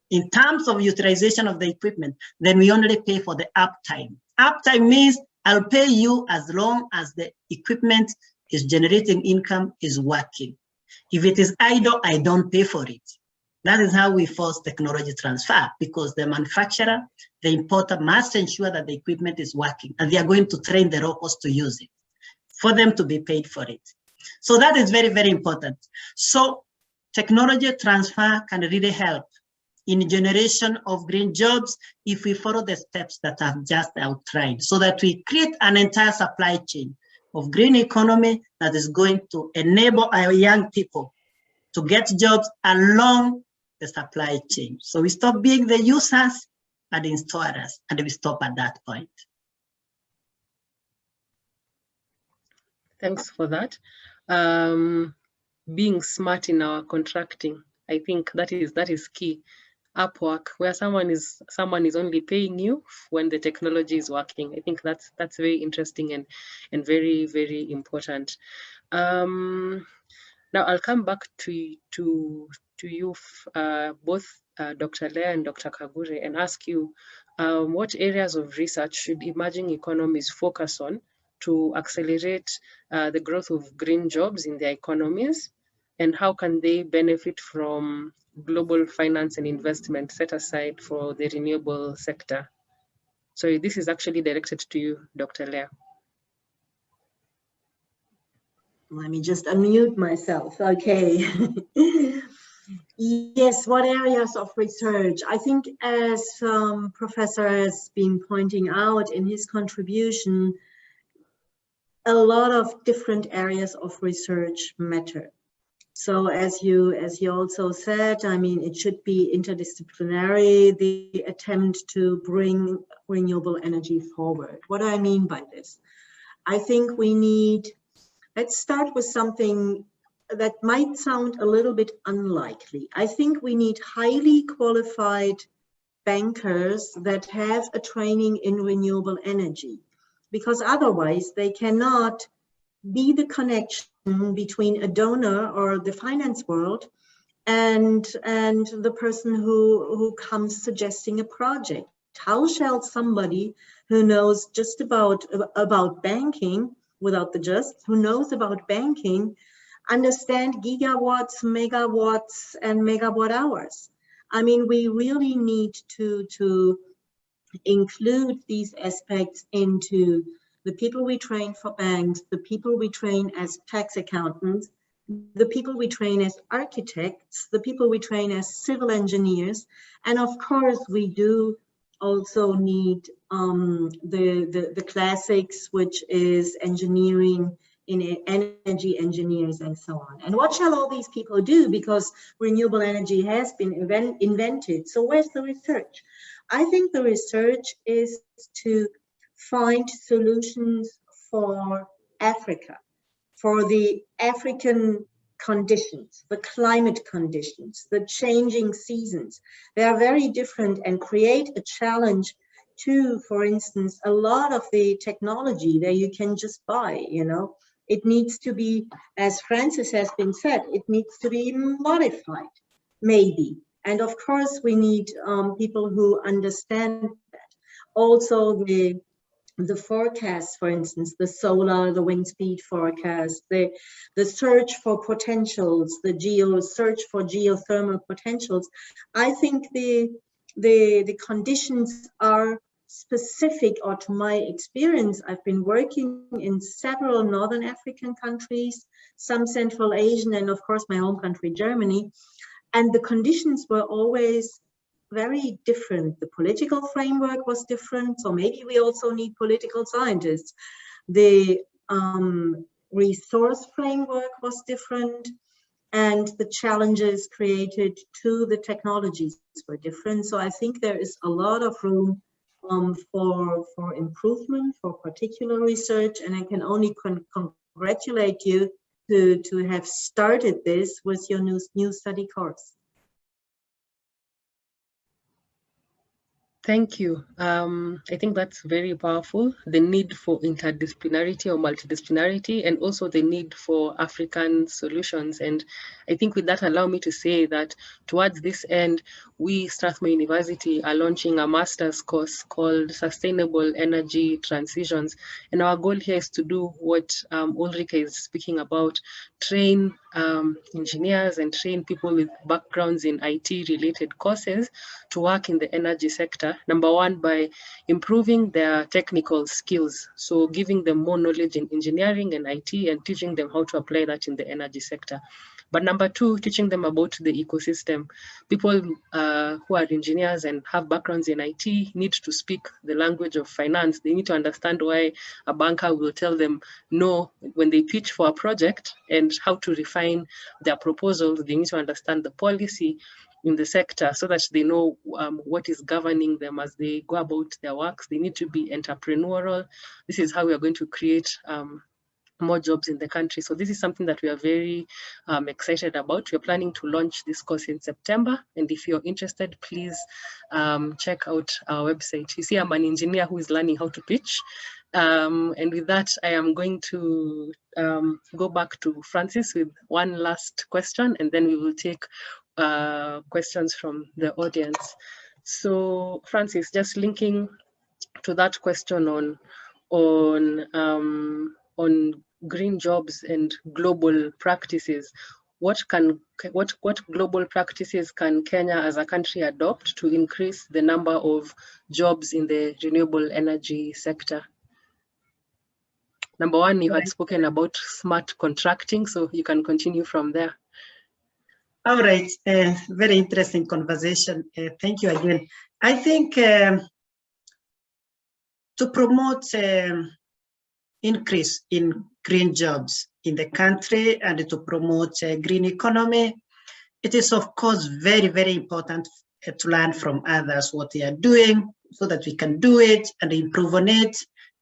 in terms of utilization of the equipment, then we only pay for the uptime. Uptime means I'll pay you as long as the equipment is generating income, is working. If it is idle, I don't pay for it. That is how we force technology transfer, because the manufacturer, the importer must ensure that the equipment is working, and they are going to train the locals to use it for them to be paid for it. So that is very, very important. So technology transfer can really help in generation of green jobs if we follow the steps that I've just outlined, so that we create an entire supply chain of green economy that is going to enable our young people to get jobs along the supply chain. So we stop being the users and installers, and we stop at that point. Thanks for that. Being smart in our contracting, I think that is key. Upwork, where someone is only paying you when the technology is working. I think that's very interesting and very, very important. Now I'll come back to you both, Dr. Leah and Dr. Kagure, and ask you what areas of research should emerging economies focus on to accelerate the growth of green jobs in their economies, and how can they benefit from global finance and investment set aside for the renewable sector? So this is actually directed to you, Dr. Leah. Let me just unmute myself. Okay. Yes, what areas of research? I think, as Professor has been pointing out in his contribution, a lot of different areas of research matter. So as you also said, I mean, it should be interdisciplinary, the attempt to bring renewable energy forward. What do I mean by this? I think we need, let's start with something that might sound a little bit unlikely. I think we need highly qualified bankers that have a training in renewable energy, because otherwise they cannot be the connection between a donor or the finance world and the person who comes suggesting a project. How shall somebody who knows just about banking, without the just, who knows about banking, understand gigawatts, megawatts, and megawatt hours? I mean, we really need to include these aspects into the people we train for banks, the people we train as tax accountants, the people we train as architects, the people we train as civil engineers. And of course, we do also need the classics, which is engineering, in energy engineers, and so on. And what shall all these people do? Because renewable energy has been invented. So where's the research? I think the research is to find solutions for Africa, for the African conditions, the climate conditions, the changing seasons. They are very different, and create a challenge to, for instance, a lot of the technology that you can just buy, you know. It needs to be, as Francis has been said, it needs to be modified, maybe. And of course, we need people who understand that. Also, the forecast, for instance, the solar, the wind speed forecast, the search for potentials, the search for geothermal potentials. I think the conditions are specific, or to my experience, I've been working in several Northern African countries, some Central Asian, and of course my home country, Germany. And the conditions were always very different. The political framework was different, so maybe we also need political scientists. The resource framework was different, and the challenges created to the technologies were different. So I think there is a lot of room for improvement, for particular research, and I can only congratulate you to have started this with your new study course. Thank you. I think that's very powerful, the need for interdisciplinarity or multidisciplinarity, and also the need for African solutions. And I think with that, allow me to say that towards this end, we, Strathmore University, are launching a master's course called Sustainable Energy Transitions. And our goal here is to do what Ulrike is speaking about, train engineers and train people with backgrounds in IT-related courses to work in the energy sector sector, number one, by improving their technical skills. So giving them more knowledge in engineering and IT and teaching them how to apply that in the energy sector. But number two, teaching them about the ecosystem. People who are engineers and have backgrounds in IT need to speak the language of finance. They need to understand why a banker will tell them no when they pitch for a project and how to refine their proposals. They need to understand the policy in the sector so that they know what is governing them as they go about their works. They need to be entrepreneurial. This is how we are going to create more jobs in the country. So this is something that we are very excited about. We're planning to launch this course in September. And if you're interested, please check out our website. You see, I'm an engineer who is learning how to pitch. And with that, I am going to go back to Francis with one last question, and then we will take questions from the audience. So Francis, just linking to that question on green jobs and global practices, what global practices can Kenya as a country adopt to increase the number of jobs in the renewable energy sector? Number one, you had spoken about smart contracting, so you can continue from there. All right, very interesting conversation. Thank you again. I think to promote increase in green jobs in the country and to promote a green economy, it is of course very, very important to learn from others what they are doing so that we can do it and improve on it.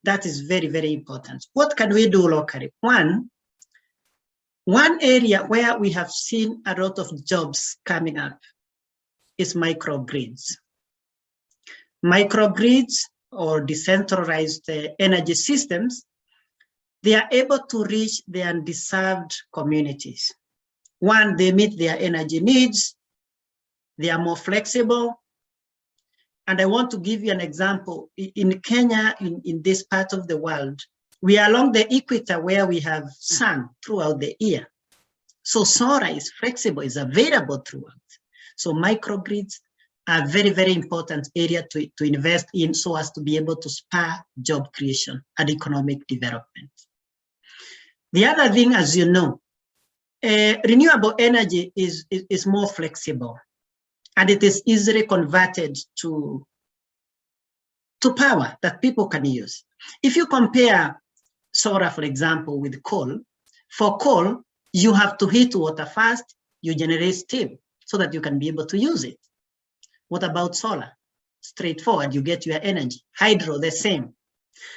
That is very, very important. What can we do locally? One area where we have seen a lot of jobs coming up is microgrids. Microgrids or decentralized energy systems, they are able to reach the undeserved communities. One, they meet their energy needs, they are more flexible. And I want to give you an example. In Kenya, in this part of the world, we are along the equator where we have sun throughout the year. So solar is flexible, is available throughout. So microgrids are very, very important area to invest in so as to be able to spur job creation and economic development. The other thing, as you know, renewable energy is more flexible and it is easily converted to power that people can use. If you compare solar, for example, with coal, for coal, you have to heat water first, you generate steam so that you can be able to use it. What about solar? Straightforward, you get your energy. Hydro, the same.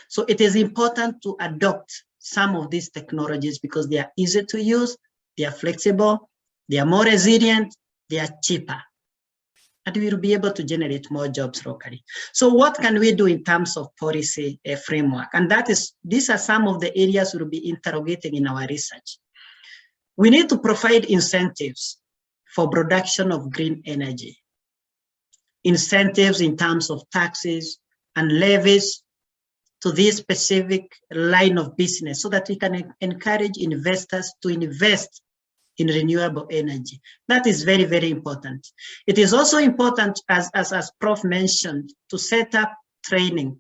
So it is important to adopt some of these technologies because they are easy to use, they are flexible, they are more resilient, they are cheaper. And we will be able to generate more jobs locally. So what can we do in terms of policy framework? And these are some of the areas we'll be interrogating in our research. We need to provide incentives for production of green energy. Incentives in terms of taxes and levies to this specific line of business so that we can encourage investors to invest in renewable energy. That is very, very important. It is also important, as Prof mentioned, to set up training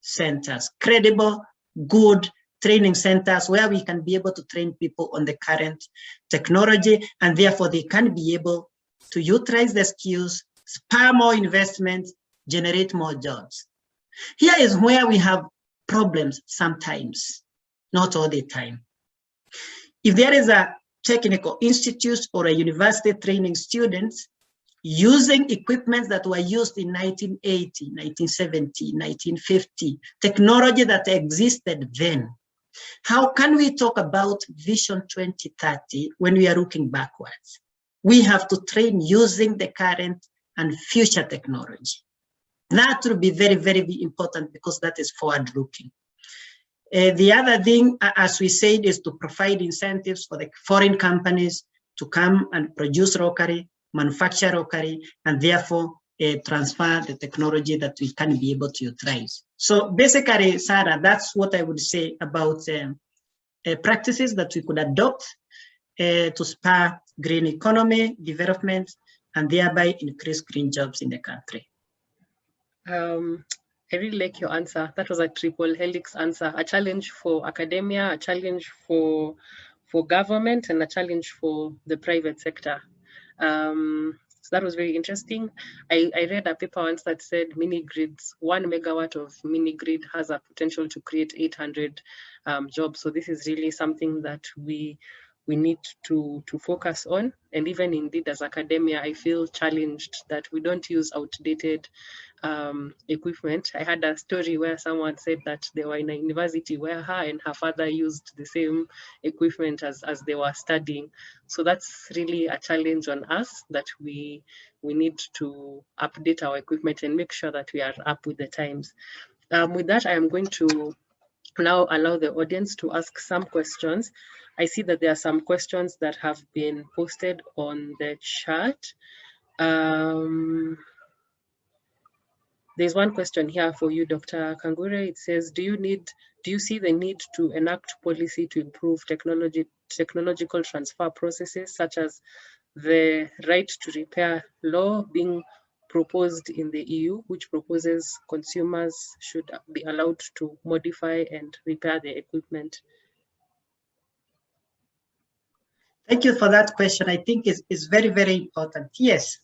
centers, credible, good training centers where we can be able to train people on the current technology, and therefore they can be able to utilize the skills, spur more investment, generate more jobs. Here is where we have problems sometimes, not all the time. If there is a technical institute or a university training students using equipment that were used in 1980, 1970, 1950, technology that existed then, how can we talk about Vision 2030 when we are looking backwards? We have to train using the current and future technology. That will be very, very important because that is forward-looking. The other thing, as we said, is to provide incentives for the foreign companies to come and produce locally, manufacture locally, and therefore transfer the technology that we can be able to utilize. So basically, Sarah, that's what I would say about practices that we could adopt to spur green economy development and thereby increase green jobs in the country. I really like your answer. That was a triple helix answer. A challenge for academia, a challenge for government, and a challenge for the private sector. So that was very interesting. I read a paper once that said mini grids, 1 megawatt of mini grid has a potential to create 800 jobs. So this is really something that we need to focus on. And even indeed as academia, I feel challenged that we don't use outdated equipment. I had a story where someone said that they were in a university where her and her father used the same equipment as they were studying. So that's really a challenge on us, that we need to update our equipment and make sure that we are up with the times. With that, I am going to now allow the audience to ask some questions. I see that there are some questions that have been posted on the chat. There's one question here for you, Dr. Kangure. It says, do you see the need to enact policy to improve technological transfer processes, such as the right to repair law being proposed in the EU, which proposes consumers should be allowed to modify and repair their equipment? Thank you for that question. I think it's very, very important. Yes,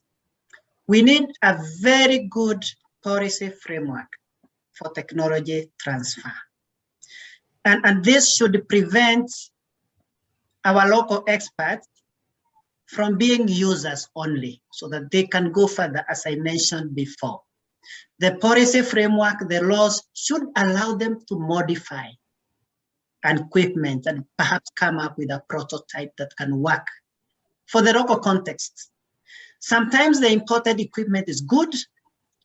we need a very good policy framework for technology transfer. And this should prevent our local experts from being users only, so that they can go further, as I mentioned before. The policy framework, the laws, should allow them to modify equipment and perhaps come up with a prototype that can work for the local context. Sometimes the imported equipment is good,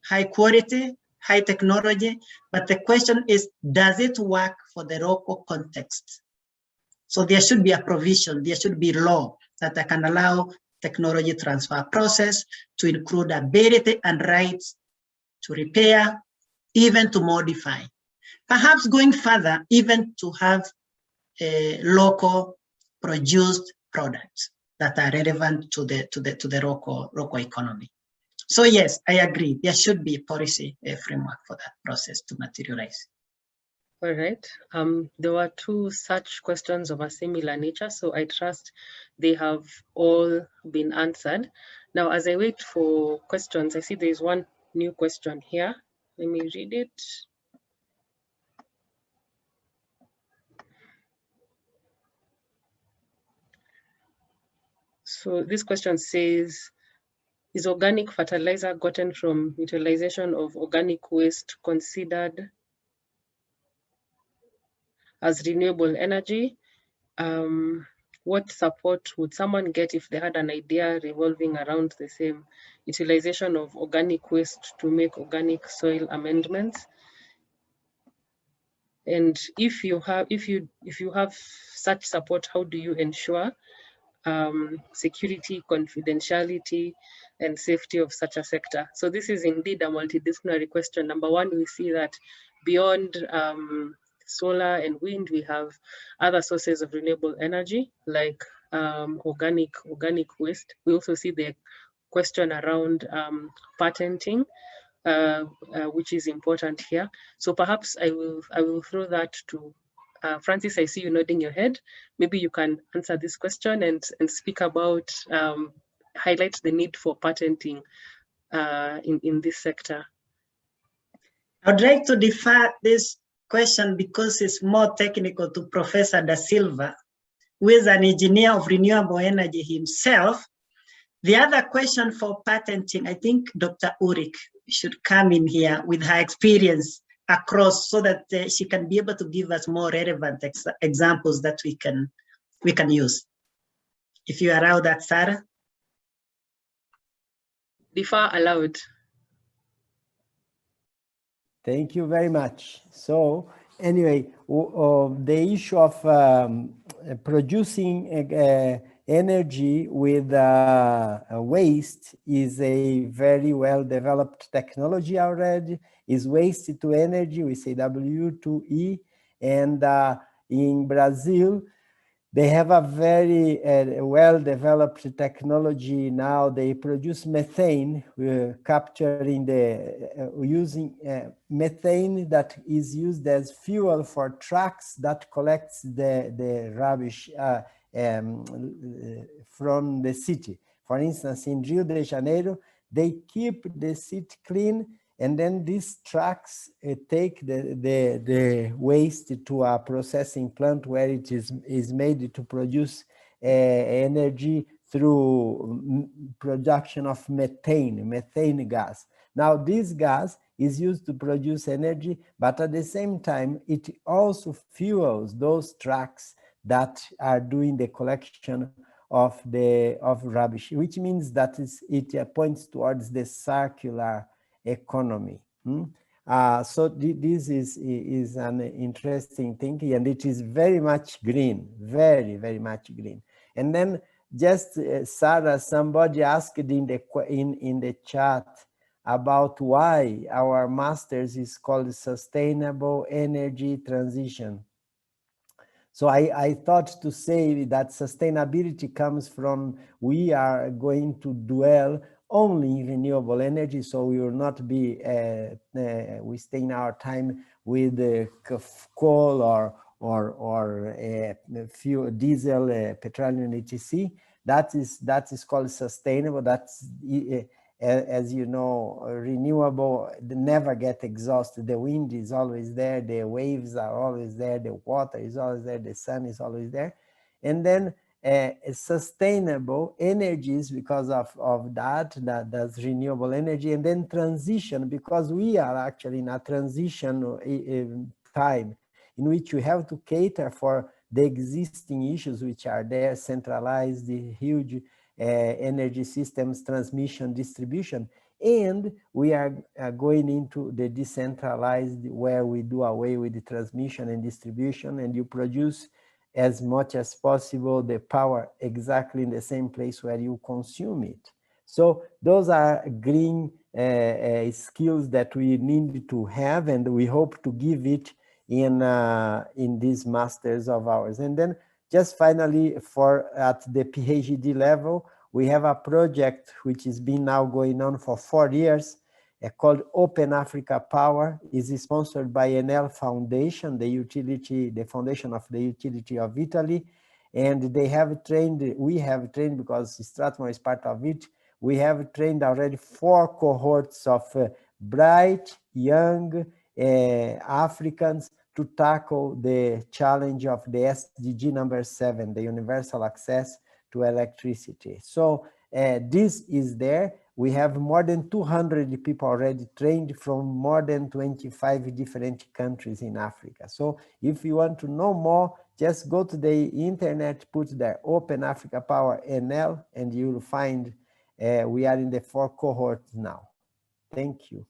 high quality, high technology, but the question is, does it work for the local context? So there should be a provision, there should be law that can allow technology transfer process to include ability and rights to repair, even to modify. Perhaps going further, even to have local produced products that are relevant to the local economy. So yes, I agree. There should be a policy framework for that process to materialize. All right. There were two such questions of a similar nature, so I trust they have all been answered. Now, as I wait for questions, I see there is one new question here. Let me read it. So this question says, is organic fertilizer gotten from utilization of organic waste considered as renewable energy? What support would someone get if they had an idea revolving around the same utilization of organic waste to make organic soil amendments? And if you have such support, how do you ensure security, confidentiality, and safety of such a sector? So this is indeed a multidisciplinary question. Number one, we see that beyond solar and wind, we have other sources of renewable energy like organic waste. We also see the question around patenting, which is important here. So perhaps I will throw that to Francis. I see you nodding your head. Maybe you can answer this question and speak about, highlight the need for patenting in this sector. I'd like to defer this question because it's more technical to Professor Da Silva, who is an engineer of renewable energy himself. The other question for patenting, I think Dr. Ulrich should come in here with her experience across, so that she can be able to give us more relevant examples that we can use. If you allow that, Sarah. Defer allowed. Thank you very much. So anyway, the issue of producing energy with waste is a very well developed technology already. Is waste to energy, we say W2E, and in Brazil They have a very well-developed technology now. They produce methane, capturing using methane that is used as fuel for trucks that collects the rubbish from the city. For instance, in Rio de Janeiro, they keep the city clean, and then these trucks take the waste to a processing plant where it is made to produce energy through production of methane gas. Now, this gas is used to produce energy, but at the same time, it also fuels those trucks that are doing the collection of rubbish, which means that it points towards the circular economy. So this is an interesting thing, and it is very much green, very much green. And then just Sarah, somebody asked in the chat about why our master's is called Sustainable Energy Transition. So I thought to say that sustainability comes from, we are going to dwell only in renewable energy, so we will not be wasting our time with coal or fuel, diesel, petroleum, etc. That is called sustainable. That's as you know, renewable, they never get exhausted. The wind is always there, the waves are always there, the water is always there, the sun is always there. And then sustainable energies, because of that's renewable energy. And then transition, because we are actually in a transition time in which we have to cater for the existing issues which are there, centralized, the huge energy systems, transmission, distribution, and we are going into the decentralized, where we do away with the transmission and distribution, and you produce as much as possible the power exactly in the same place where you consume it. So those are green skills that we need to have, and we hope to give it in these masters of ours. And then just finally, at the PhD level, we have a project which has been now going on for 4 years, called Open Africa Power. Is sponsored by Enel Foundation, the foundation of the utility of Italy. And they have trained, we have trained, because Strathmore is part of it, we have trained already 4 cohorts of bright, young Africans to tackle the challenge of the SDG number 7, the universal access to electricity. So this is there. We have more than 200 people already trained from more than 25 different countries in Africa. So if you want to know more, just go to the internet, put there Open Africa Power NL, and you will find we are in the 4 cohorts now. Thank you.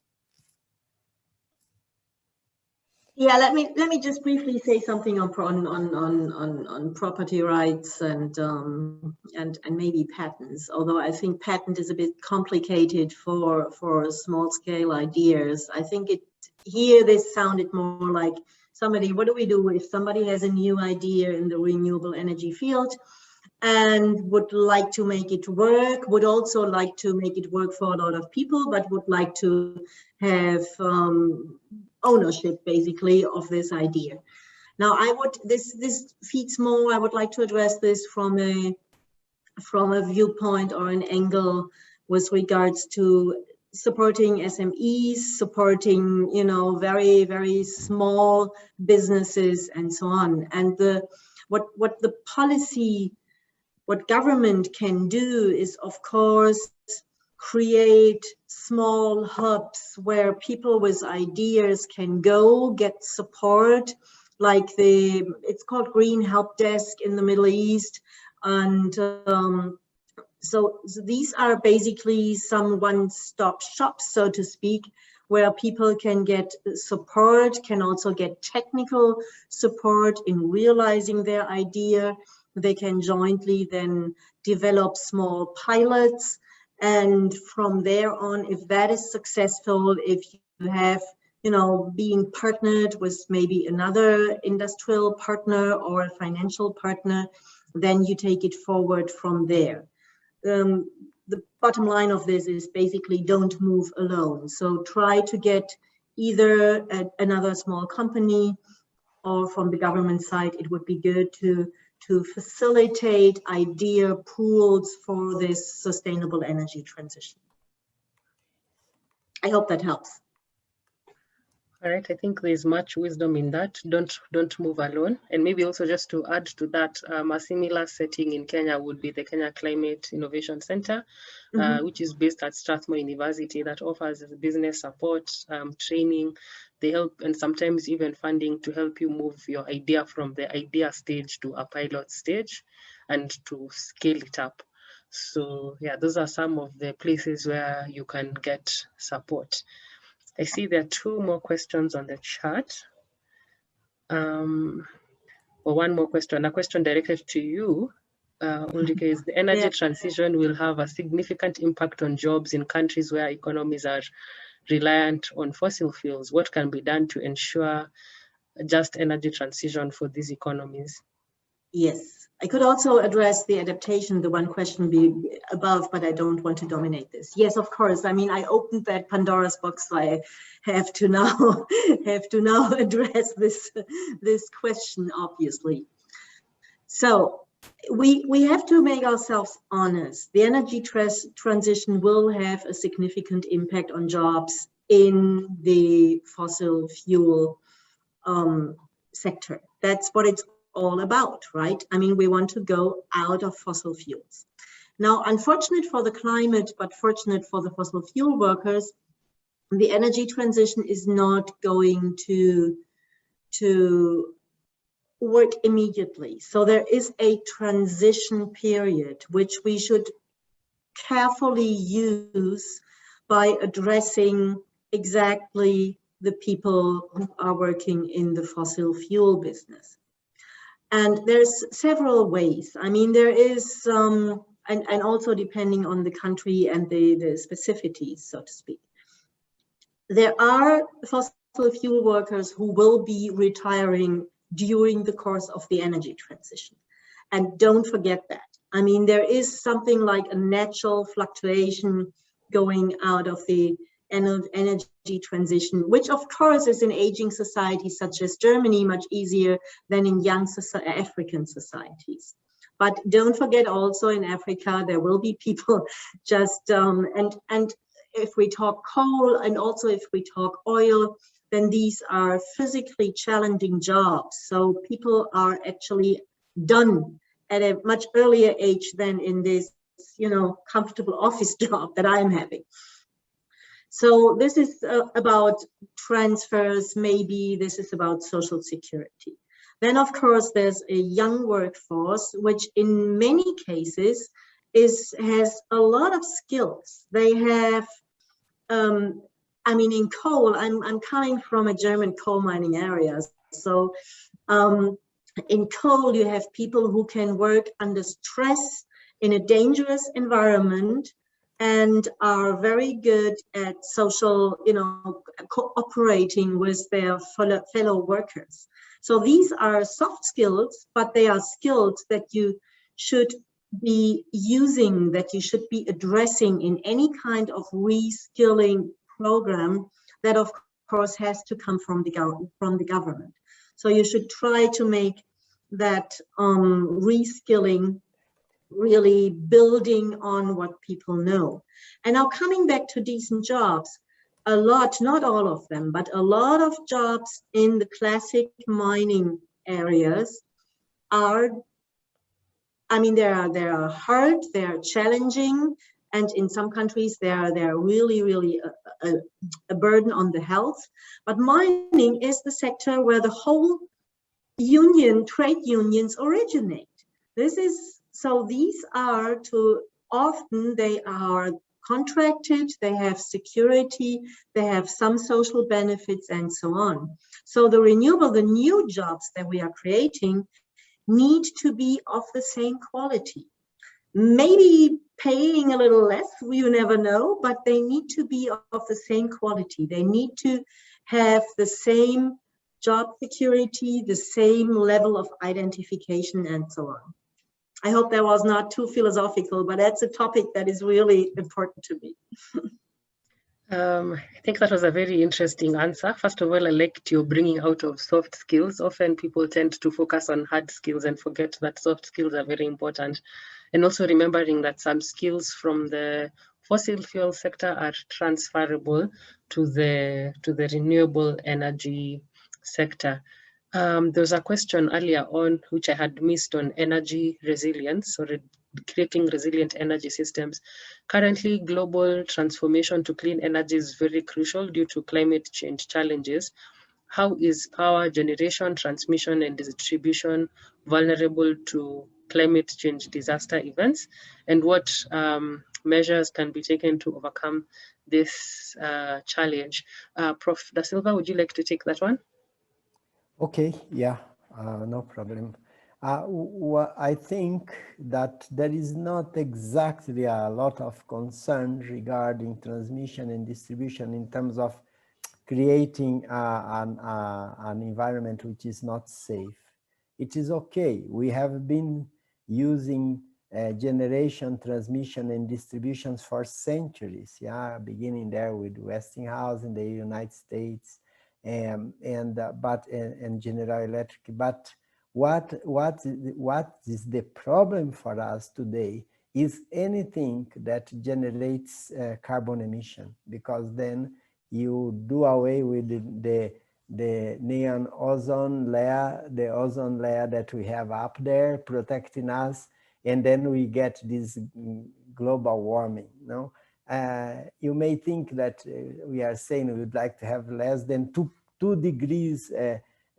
Yeah, let me just briefly say something on property rights and maybe patents. Although I think patent is a bit complicated for small scale ideas. I think here this sounded more like somebody. What do we do if somebody has a new idea in the renewable energy field and would like to make it work? Would also like to make it work for a lot of people, but would like to have ownership basically of this idea. Now this feeds more, I would like to address this from a viewpoint or an angle with regards to supporting SMEs, supporting, you know, very, very small businesses and so on. And what government can do is, of course, create small hubs where people with ideas can go get support, like it's called Green Help Desk in the Middle East. And so these are basically some one-stop shops, so to speak, where people can get support, can also get technical support in realizing their idea. They can jointly then develop small pilots. And from there on, if that is successful, if you have, you know, being partnered with maybe another industrial partner or a financial partner, then you take it forward from there. The bottom line of this is basically don't move alone. So try to get either another small company, or from the government side, it would be good to facilitate idea pools for this sustainable energy transition. I hope that helps. All right, I think there's much wisdom in that. Don't move alone. And maybe also just to add to that, a similar setting in Kenya would be the Kenya Climate Innovation Center, which is based at Strathmore University, that offers business support, training. They help, and sometimes even funding to help you move your idea from the idea stage to a pilot stage and to scale it up. So yeah, those are some of the places where you can get support. I see there are two more questions on the chat. Or one more question, a question directed to you, Ulrike, is the energy transition will have a significant impact on jobs in countries where economies are reliant on fossil fuels. What can be done to ensure just energy transition for these economies? Yes, I could also address the adaptation, the one question above, but I don't want to dominate this. Yes, of course. I mean, I opened that Pandora's box, so I have to now address this question, obviously. So we have to make ourselves honest. The energy transition will have a significant impact on jobs in the fossil fuel sector. That's what it's all about, right? I mean, we want to go out of fossil fuels. Now, unfortunate for the climate, but fortunate for the fossil fuel workers, the energy transition is not going to work immediately. So there is a transition period, which we should carefully use by addressing exactly the people who are working in the fossil fuel business. And there's several ways. I mean, there is, and also depending on the country and the specificities, so to speak. There are fossil fuel workers who will be retiring during the course of the energy transition. And don't forget that. I mean, there is something like a natural fluctuation going out of the energy transition, which of course is in aging societies such as Germany much easier than in young African societies. But don't forget also in Africa, there will be people just, and if we talk coal and also if we talk oil, then these are physically challenging jobs. So people are actually done at a much earlier age than in this, you know, comfortable office job that I'm having. So this is about transfers, maybe this is about social security. Then of course there's a young workforce, which in many cases has a lot of skills. They have, I mean, in coal, I'm coming from a German coal mining area. So in coal, you have people who can work under stress in a dangerous environment and are very good at social, you know, cooperating with their fellow workers. So these are soft skills, but they are skills that you should be using, that you should be addressing in any kind of reskilling program that of course has to come from the government. So you should try to make that reskilling really building on what people know. And now coming back to decent jobs, a lot, not all of them, but a lot of jobs in the classic mining areas are, I mean, they are hard, they are challenging, and in some countries they are really a burden on the health. But mining is the sector where the whole trade unions originate. So these are often they are contracted, they have security, they have some social benefits and so on. So the new jobs that we are creating need to be of the same quality. Maybe paying a little less, you never know, but they need to be of the same quality. They need to have the same job security, the same level of identification, and so on. I hope that was not too philosophical, but that's a topic that is really important to me. I think that was a very interesting answer. First of all, I liked your bringing out of soft skills. Often people tend to focus on hard skills and forget that soft skills are very important. And also remembering that some skills from the fossil fuel sector are transferable to the renewable energy sector. There was a question earlier on which I had missed on energy resilience or creating resilient energy systems. Currently, global transformation to clean energy is very crucial due to climate change challenges. How is power generation, transmission, and distribution vulnerable to climate change disaster events? And what measures can be taken to overcome this challenge? Prof. Da Silva, would you like to take that one? Okay, yeah, no problem. I think that there is not exactly a lot of concern regarding transmission and distribution in terms of creating an environment which is not safe. It is okay. We have been using generation, transmission, and distributions for centuries. Yeah, beginning there with Westinghouse in the United States, and General Electric. But what is the problem for us today is anything that generates carbon emission, because then you do away with the neon ozone layer, the ozone layer that we have up there protecting us, and then we get this global warming. No, you may think that we are saying we would like to have less than two degrees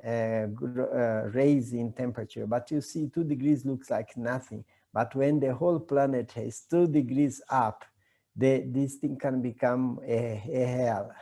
raise in temperature, but you see 2 degrees looks like nothing. But when the whole planet has 2 degrees up, this thing can become a hell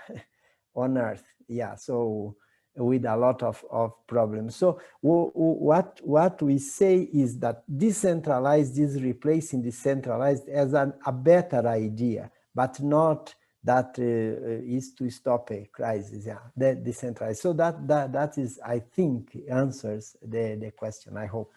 on Earth. Yeah, so with a lot of problems. So what we say is that decentralized is replacing decentralized as a better idea, but not that is to stop a crisis. Yeah, the decentralized. So that is, I think, answers the question, I hope.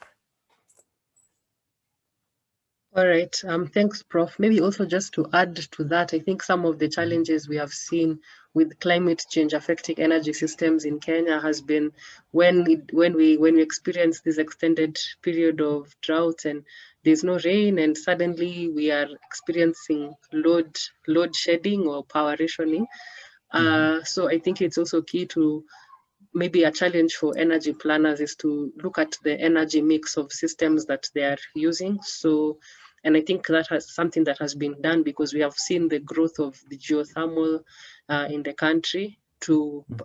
All right, thanks, Prof. Maybe also just to add to that, I think some of the challenges we have seen with climate change affecting energy systems in Kenya has been when we experience this extended period of drought and there's no rain, and suddenly we are experiencing load shedding or power rationing. So I think it's also key to maybe a challenge for energy planners is to look at the energy mix of systems that they are using. So, and I think that has something that has been done because we have seen the growth of the geothermal in the country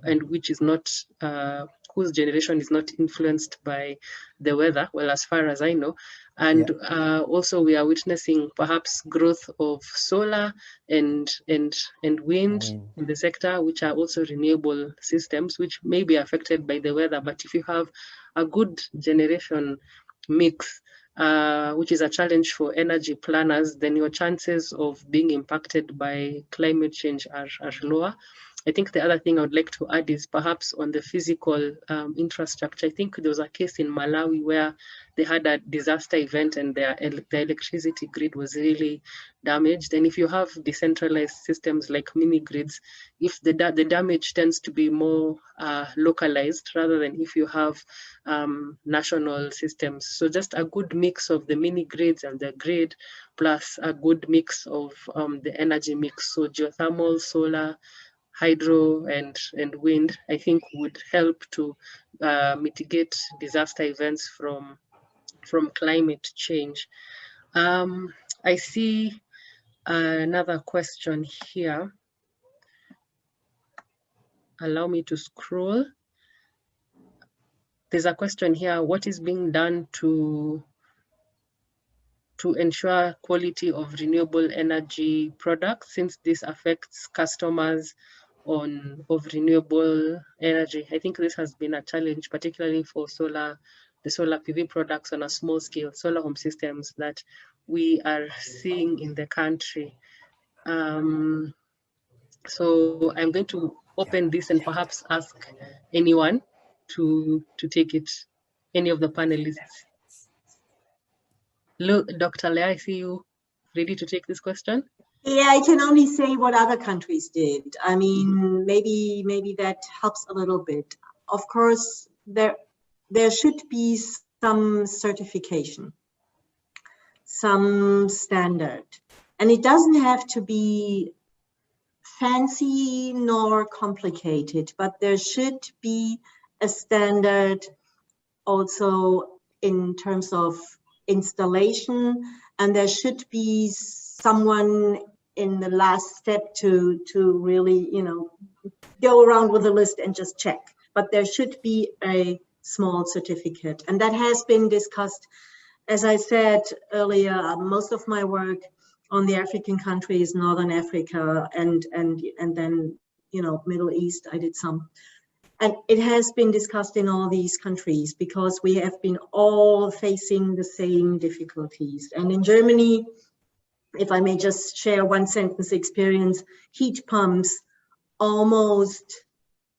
and which is not, whose generation is not influenced by the weather, well, as far as I know. And also we are witnessing perhaps growth of solar and wind in the sector, which are also renewable systems, which may be affected by the weather. But if you have a good generation mix, which is a challenge for energy planners, then your chances of being impacted by climate change are lower. I think the other thing I would like to add is perhaps on the physical infrastructure. I think there was a case in Malawi where they had a disaster event and the electricity grid was really damaged. And if you have decentralized systems like mini grids, if the damage tends to be more localized rather than if you have national systems. So just a good mix of the mini grids and the grid plus a good mix of the energy mix. So geothermal, solar, hydro and wind, I think would help to mitigate disaster events from climate change. I see another question here. Allow me to scroll. There's a question here, what is being done to ensure quality of renewable energy products, since this affects customers of renewable energy? I think this has been a challenge, particularly for the solar PV products on a small scale, solar home systems that we are seeing in the country. So I'm going to open this and perhaps ask anyone to take it, any of the panelists. Dr. Lea, I see you ready to take this question. Yeah, I can only say what other countries did. I mean, maybe that helps a little bit. Of course, there should be some certification, some standard, and it doesn't have to be fancy nor complicated, but there should be a standard also in terms of installation, and there should be someone in the last step to really, you know, go around with a list and just check. But there should be a small certificate, and that has been discussed. As I said earlier, most of my work on the African countries, Northern Africa, and then, you know, Middle East, I did some. And it has been discussed in all these countries because we have been all facing the same difficulties. And in Germany, if I may just share one sentence experience, heat pumps almost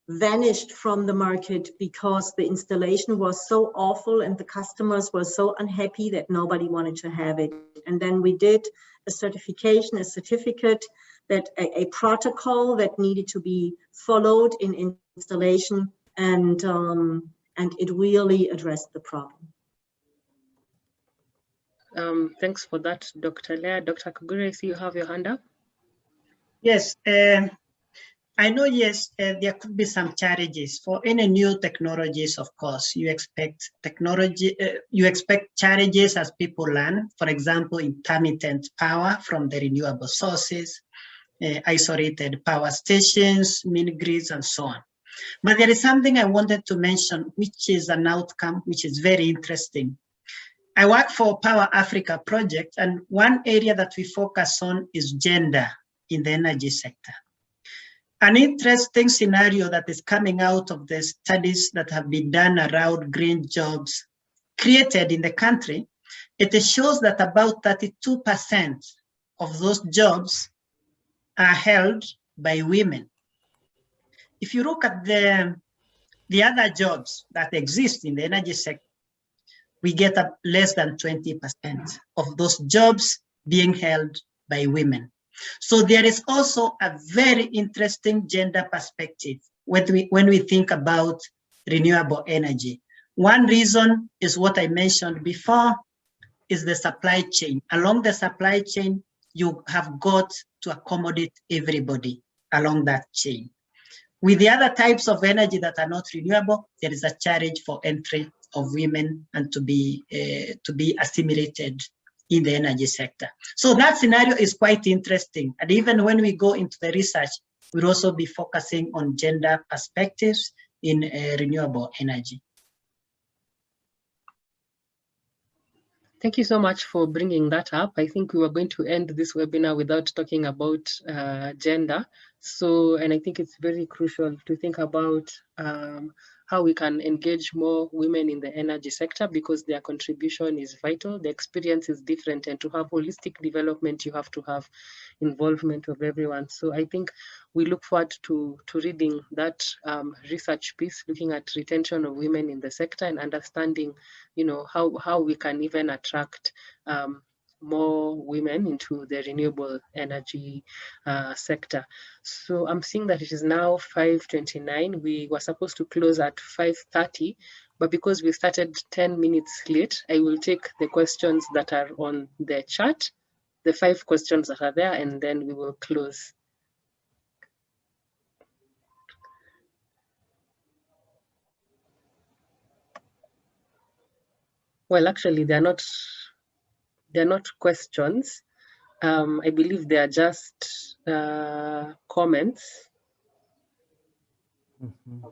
vanished from the market because the installation was so awful and the customers were so unhappy that nobody wanted to have it. And then we did a certification, a certificate, that a protocol that needed to be followed in installation, and it really addressed the problem. Thanks for that, Dr. Lea. Dr. Kagure, I see you have your hand up. Yes, I know, yes, there could be some challenges for any new technologies. Of course, you expect technology, you expect challenges as people learn. For example, intermittent power from the renewable sources, isolated power stations, mini grids, and so on. But there is something I wanted to mention, which is an outcome which is very interesting. I work for Power Africa project, and one area that we focus on is gender in the energy sector. An interesting scenario that is coming out of the studies that have been done around green jobs created in the country, it shows that about 32% of those jobs are held by women. If you look at the other jobs that exist in the energy sector, we get up less than 20% of those jobs being held by women. So there is also a very interesting gender perspective when we think about renewable energy. One reason is what I mentioned before, is the supply chain. Along the supply chain, you have got to accommodate everybody along that chain. With the other types of energy that are not renewable, there is a challenge for entry of women and to be assimilated in the energy sector. So that scenario is quite interesting. And even when we go into the research, we'll also be focusing on gender perspectives in renewable energy. Thank you so much for bringing that up. I think we were going to end this webinar without talking about gender. So, and I think it's very crucial to think about how we can engage more women in the energy sector, because their contribution is vital. The experience is different, and to have holistic development, you have to have involvement of everyone. So I think we look forward to reading that research piece, looking at retention of women in the sector and understanding, you know, how we can even attract more women into the renewable energy sector. So I'm seeing that it is now 5:29. We were supposed to close at 5:30, but because we started 10 minutes late, I will take the questions that are on the chat, the 5 questions that are there, and then we will close. Well, actually, they're not questions. I believe they are just comments. Mm-hmm.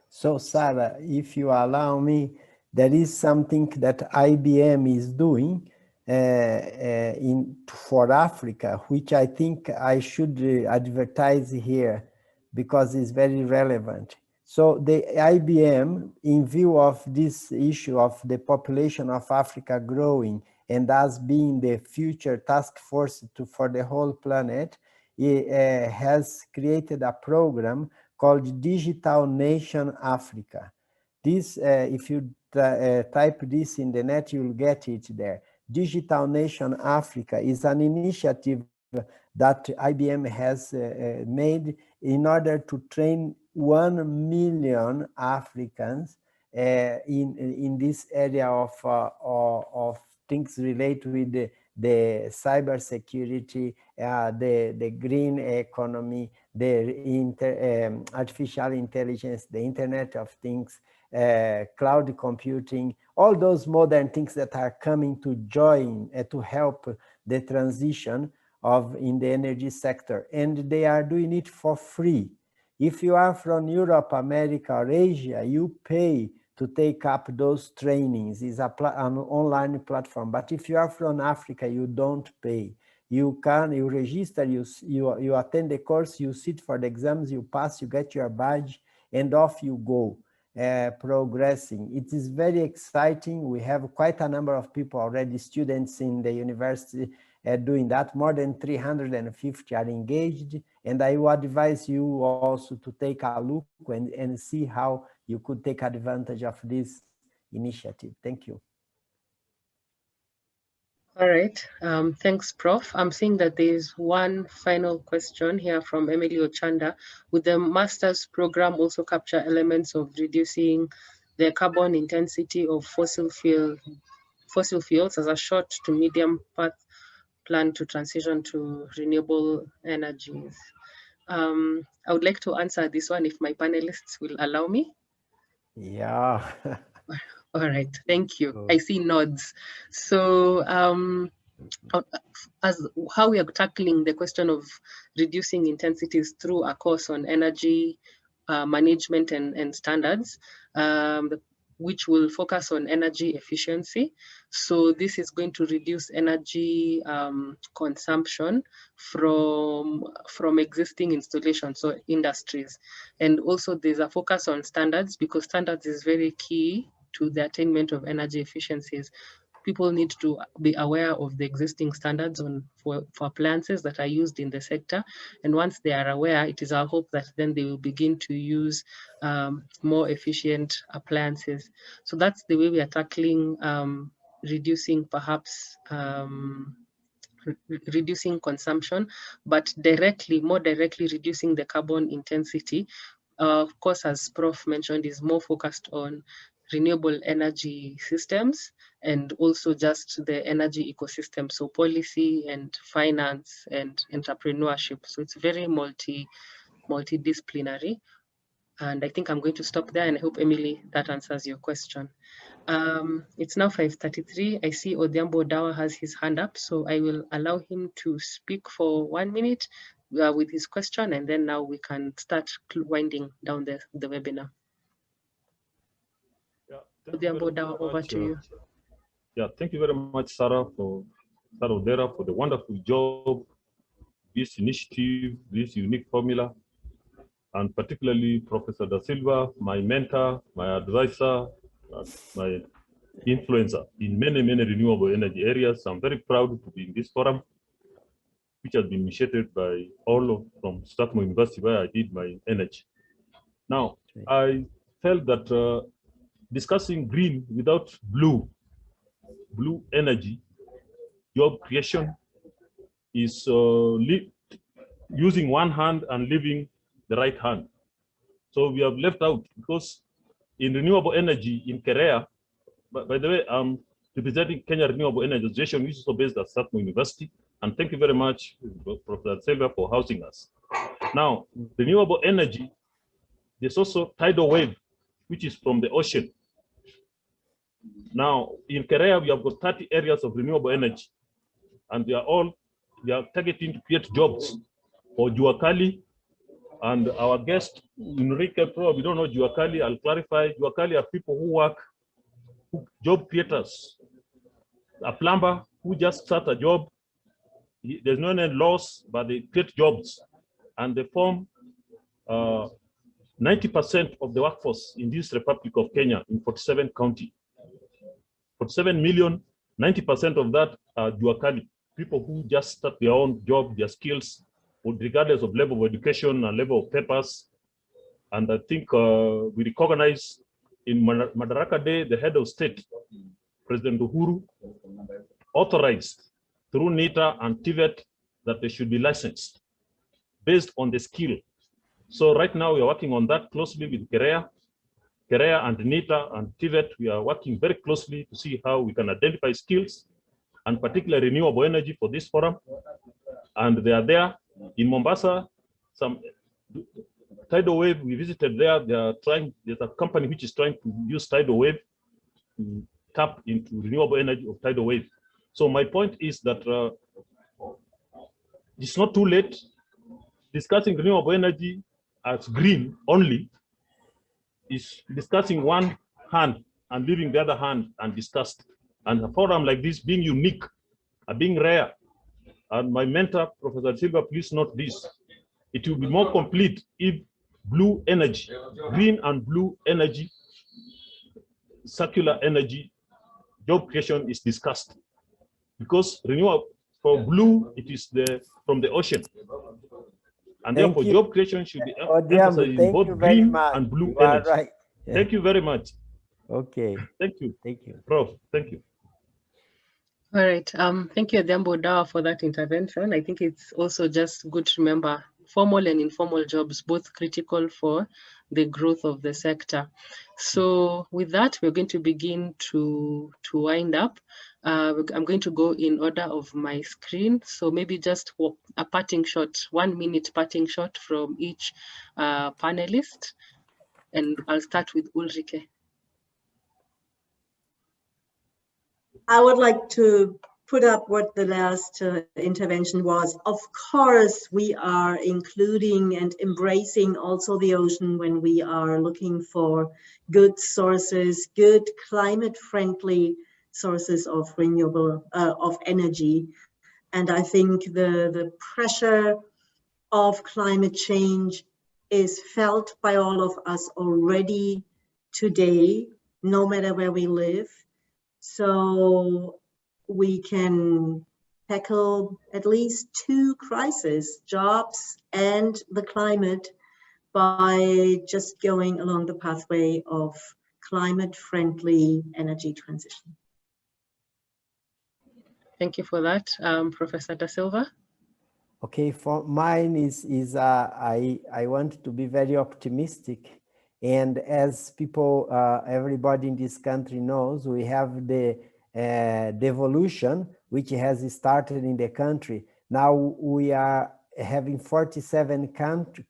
So, Sarah, if you allow me, there is something that IBM is doing for Africa, which I think I should advertise here because it's very relevant. So the IBM, in view of this issue of the population of Africa growing and us being the future task force for the whole planet, has created a program called Digital Nation Africa. This, if you type this in the net, you'll get it there. Digital Nation Africa is an initiative that IBM has made in order to train 1 million Africans in this area of things related with the cybersecurity, the green economy, the artificial intelligence, the Internet of Things, cloud computing, all those modern things that are coming to join to help the transition in the energy sector. And they are doing it for free. If you are from Europe, America, or Asia, you pay to take up those trainings. It's an online platform. But if you are from Africa, you don't pay. You register, you attend the course, you sit for the exams, you pass, you get your badge, and off you go, progressing. It is very exciting. We have quite a number of people already, students in the university, doing that. More than 350 are engaged, and I would advise you also to take a look and see how you could take advantage of this initiative. Thank you. All right, thanks, Prof. I'm seeing that there is one final question here from Emily Ochanda. Would the master's program also capture elements of reducing the carbon intensity of fossil fuels as a short to medium path plan to transition to renewable energies? I would like to answer this one if my panelists will allow me. Yeah. All right, thank you. I see nods. So as how we are tackling the question of reducing intensities through a course on energy management and standards, which will focus on energy efficiency. So this is going to reduce energy consumption from existing installations, so industries. And also there's a focus on standards, because standards is very key to the attainment of energy efficiencies. People need to be aware of the existing standards for appliances that are used in the sector. And once they are aware, it is our hope that then they will begin to use more efficient appliances. So that's the way we are tackling reducing perhaps reducing consumption, but more directly reducing the carbon intensity. Of course, as Prof mentioned, is more focused on renewable energy systems and also just the energy ecosystem, so policy and finance and entrepreneurship. So it's very multidisciplinary. And I think I'm going to stop there, and I hope, Emily, that answers your question. It's now 5:33. I see Odhiambo Dawa has his hand up, so I will allow him to speak for 1 minute with his question, and then now we can start winding down the webinar. Odhiambo Dawa, over to you. Yeah, thank you very much, Sarah Odera, for the wonderful job, this initiative, this unique formula, and particularly Professor Da Silva, my mentor, my advisor, my influencer in many renewable energy areas. I'm very proud to be in this forum, which has been initiated by all from Strathmore University, where I did my energy. Now, I felt that discussing green without blue energy, job creation, is using one hand and leaving the right hand. So we have left out, because in renewable energy in Kerea, by the way, I'm representing Kenya Renewable Energy Association, which is also based at Strathmore University. And thank you very much, Professor Silva, for housing us. Now, renewable energy, there's also tidal wave, which is from the ocean. Now, in Kerea, we have got 30 areas of renewable energy, and we are targeting to create jobs for Juakali. And our guest, Enrique, probably don't know Juakali. I'll clarify. Juakali are people who work, job creators. A plumber who just start a job, there's no any loss, but they create jobs. And they form 90% of the workforce in this Republic of Kenya in 47 counties. 47 million, 90% of that are Juakali, people who just start their own job, their skills, regardless of level of education and level of purpose. And I think we recognize in Madaraka Day, the head of state, President Uhuru, authorized through NITA and TVET that they should be licensed based on the skill. So right now we are working on that closely with KEREA and NITA and TVET. We are working very closely to see how we can identify skills and particularly renewable energy for this forum. And they are there in Mombasa. Some tidal wave, we visited there. There's a company which is trying to use tidal wave to tap into renewable energy of tidal wave. So my point is that it's not too late. Discussing renewable energy as green only is discussing one hand and leaving the other hand undiscussed. And a forum like this being unique, being rare, and my mentor, Professor Silva, please note this. It will be more complete if blue energy, green and blue energy, circular energy, job creation is discussed. Because renewable, for blue, it is from the ocean. And therefore, job creation should be emphasized in both green and blue energy. Right. Yeah. Thank you very much. Okay. Thank you. Thank you. Prof, thank you. All right. Thank you, Adhiambo Dawa, for that intervention. I think it's also just good to remember formal and informal jobs, both critical for the growth of the sector. So with that, we're going to begin to wind up. I'm going to go in order of my screen. So maybe just a parting shot, 1 minute parting shot from each panelist. And I'll start with Ulrike. I would like to put up what the last intervention was. Of course, we are including and embracing also the ocean when we are looking for good sources, good climate-friendly sources of renewable of energy. And I think the pressure of climate change is felt by all of us already today, no matter where we live. So we can tackle at least 2 crises, jobs and the climate, by just going along the pathway of climate-friendly energy transition. Thank you for that. Professor Da Silva. Okay, for mine I want to be very optimistic. And as people, everybody in this country knows, we have the devolution, which has started in the country. Now we are having 47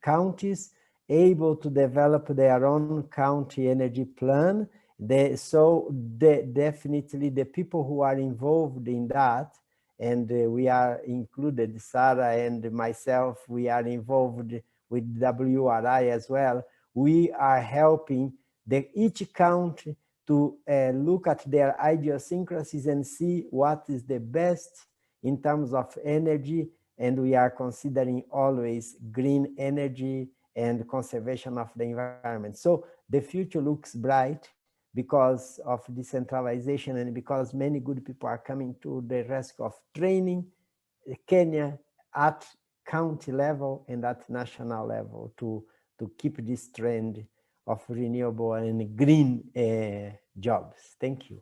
counties able to develop their own county energy plan. Definitely the people who are involved in that, and we are included, Sarah and myself, we are involved with WRI as well. We are helping each county to look at their idiosyncrasies and see what is the best in terms of energy. And we are considering always green energy and conservation of the environment. So the future looks bright because of decentralization and because many good people are coming to the risk of training Kenya at county level and at national level to keep this trend of renewable and green jobs. Thank you.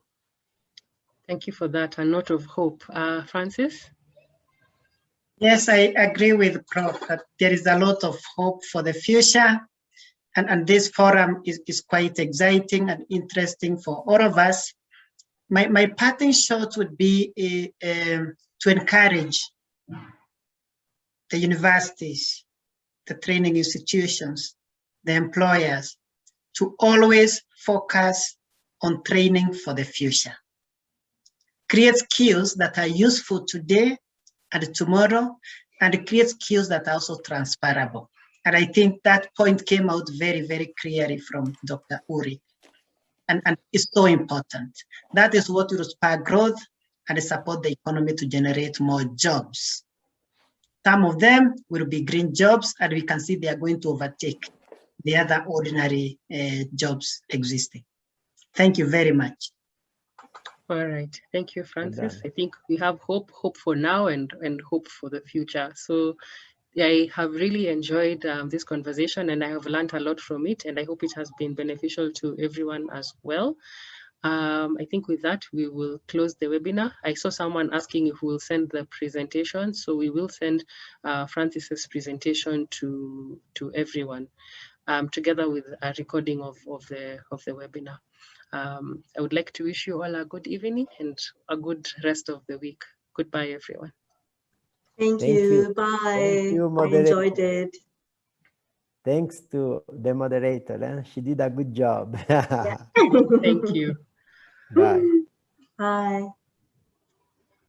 Thank you for that. A note of hope. Francis? Yes, I agree with Prof. that there is a lot of hope for the future. And this forum is quite exciting and interesting for all of us. My parting shot would be to encourage the universities, the training institutions, the employers, to always focus on training for the future. Create skills that are useful today and tomorrow, and create skills that are also transferable. And I think that point came out very, very clearly from Dr. Uri. And it's so important. That is what will spur growth and support the economy to generate more jobs. Some of them will be green jobs, and we can see they are going to overtake the other ordinary jobs existing. Thank you very much. All right. Thank you, Francis. I think we have hope for now and hope for the future. So I have really enjoyed this conversation, and I have learned a lot from it, and I hope it has been beneficial to everyone as well. I think with that, we will close the webinar. I saw someone asking if we'll send the presentation, so we will send Francis's presentation to everyone, together with a recording of the webinar. I would like to wish you all a good evening and a good rest of the week. Goodbye, everyone. Thank you. Bye. Thank you, I moderator. enjoyed it. Thanks to the moderator. Eh? She did a good job. Thank you. Bye. Bye.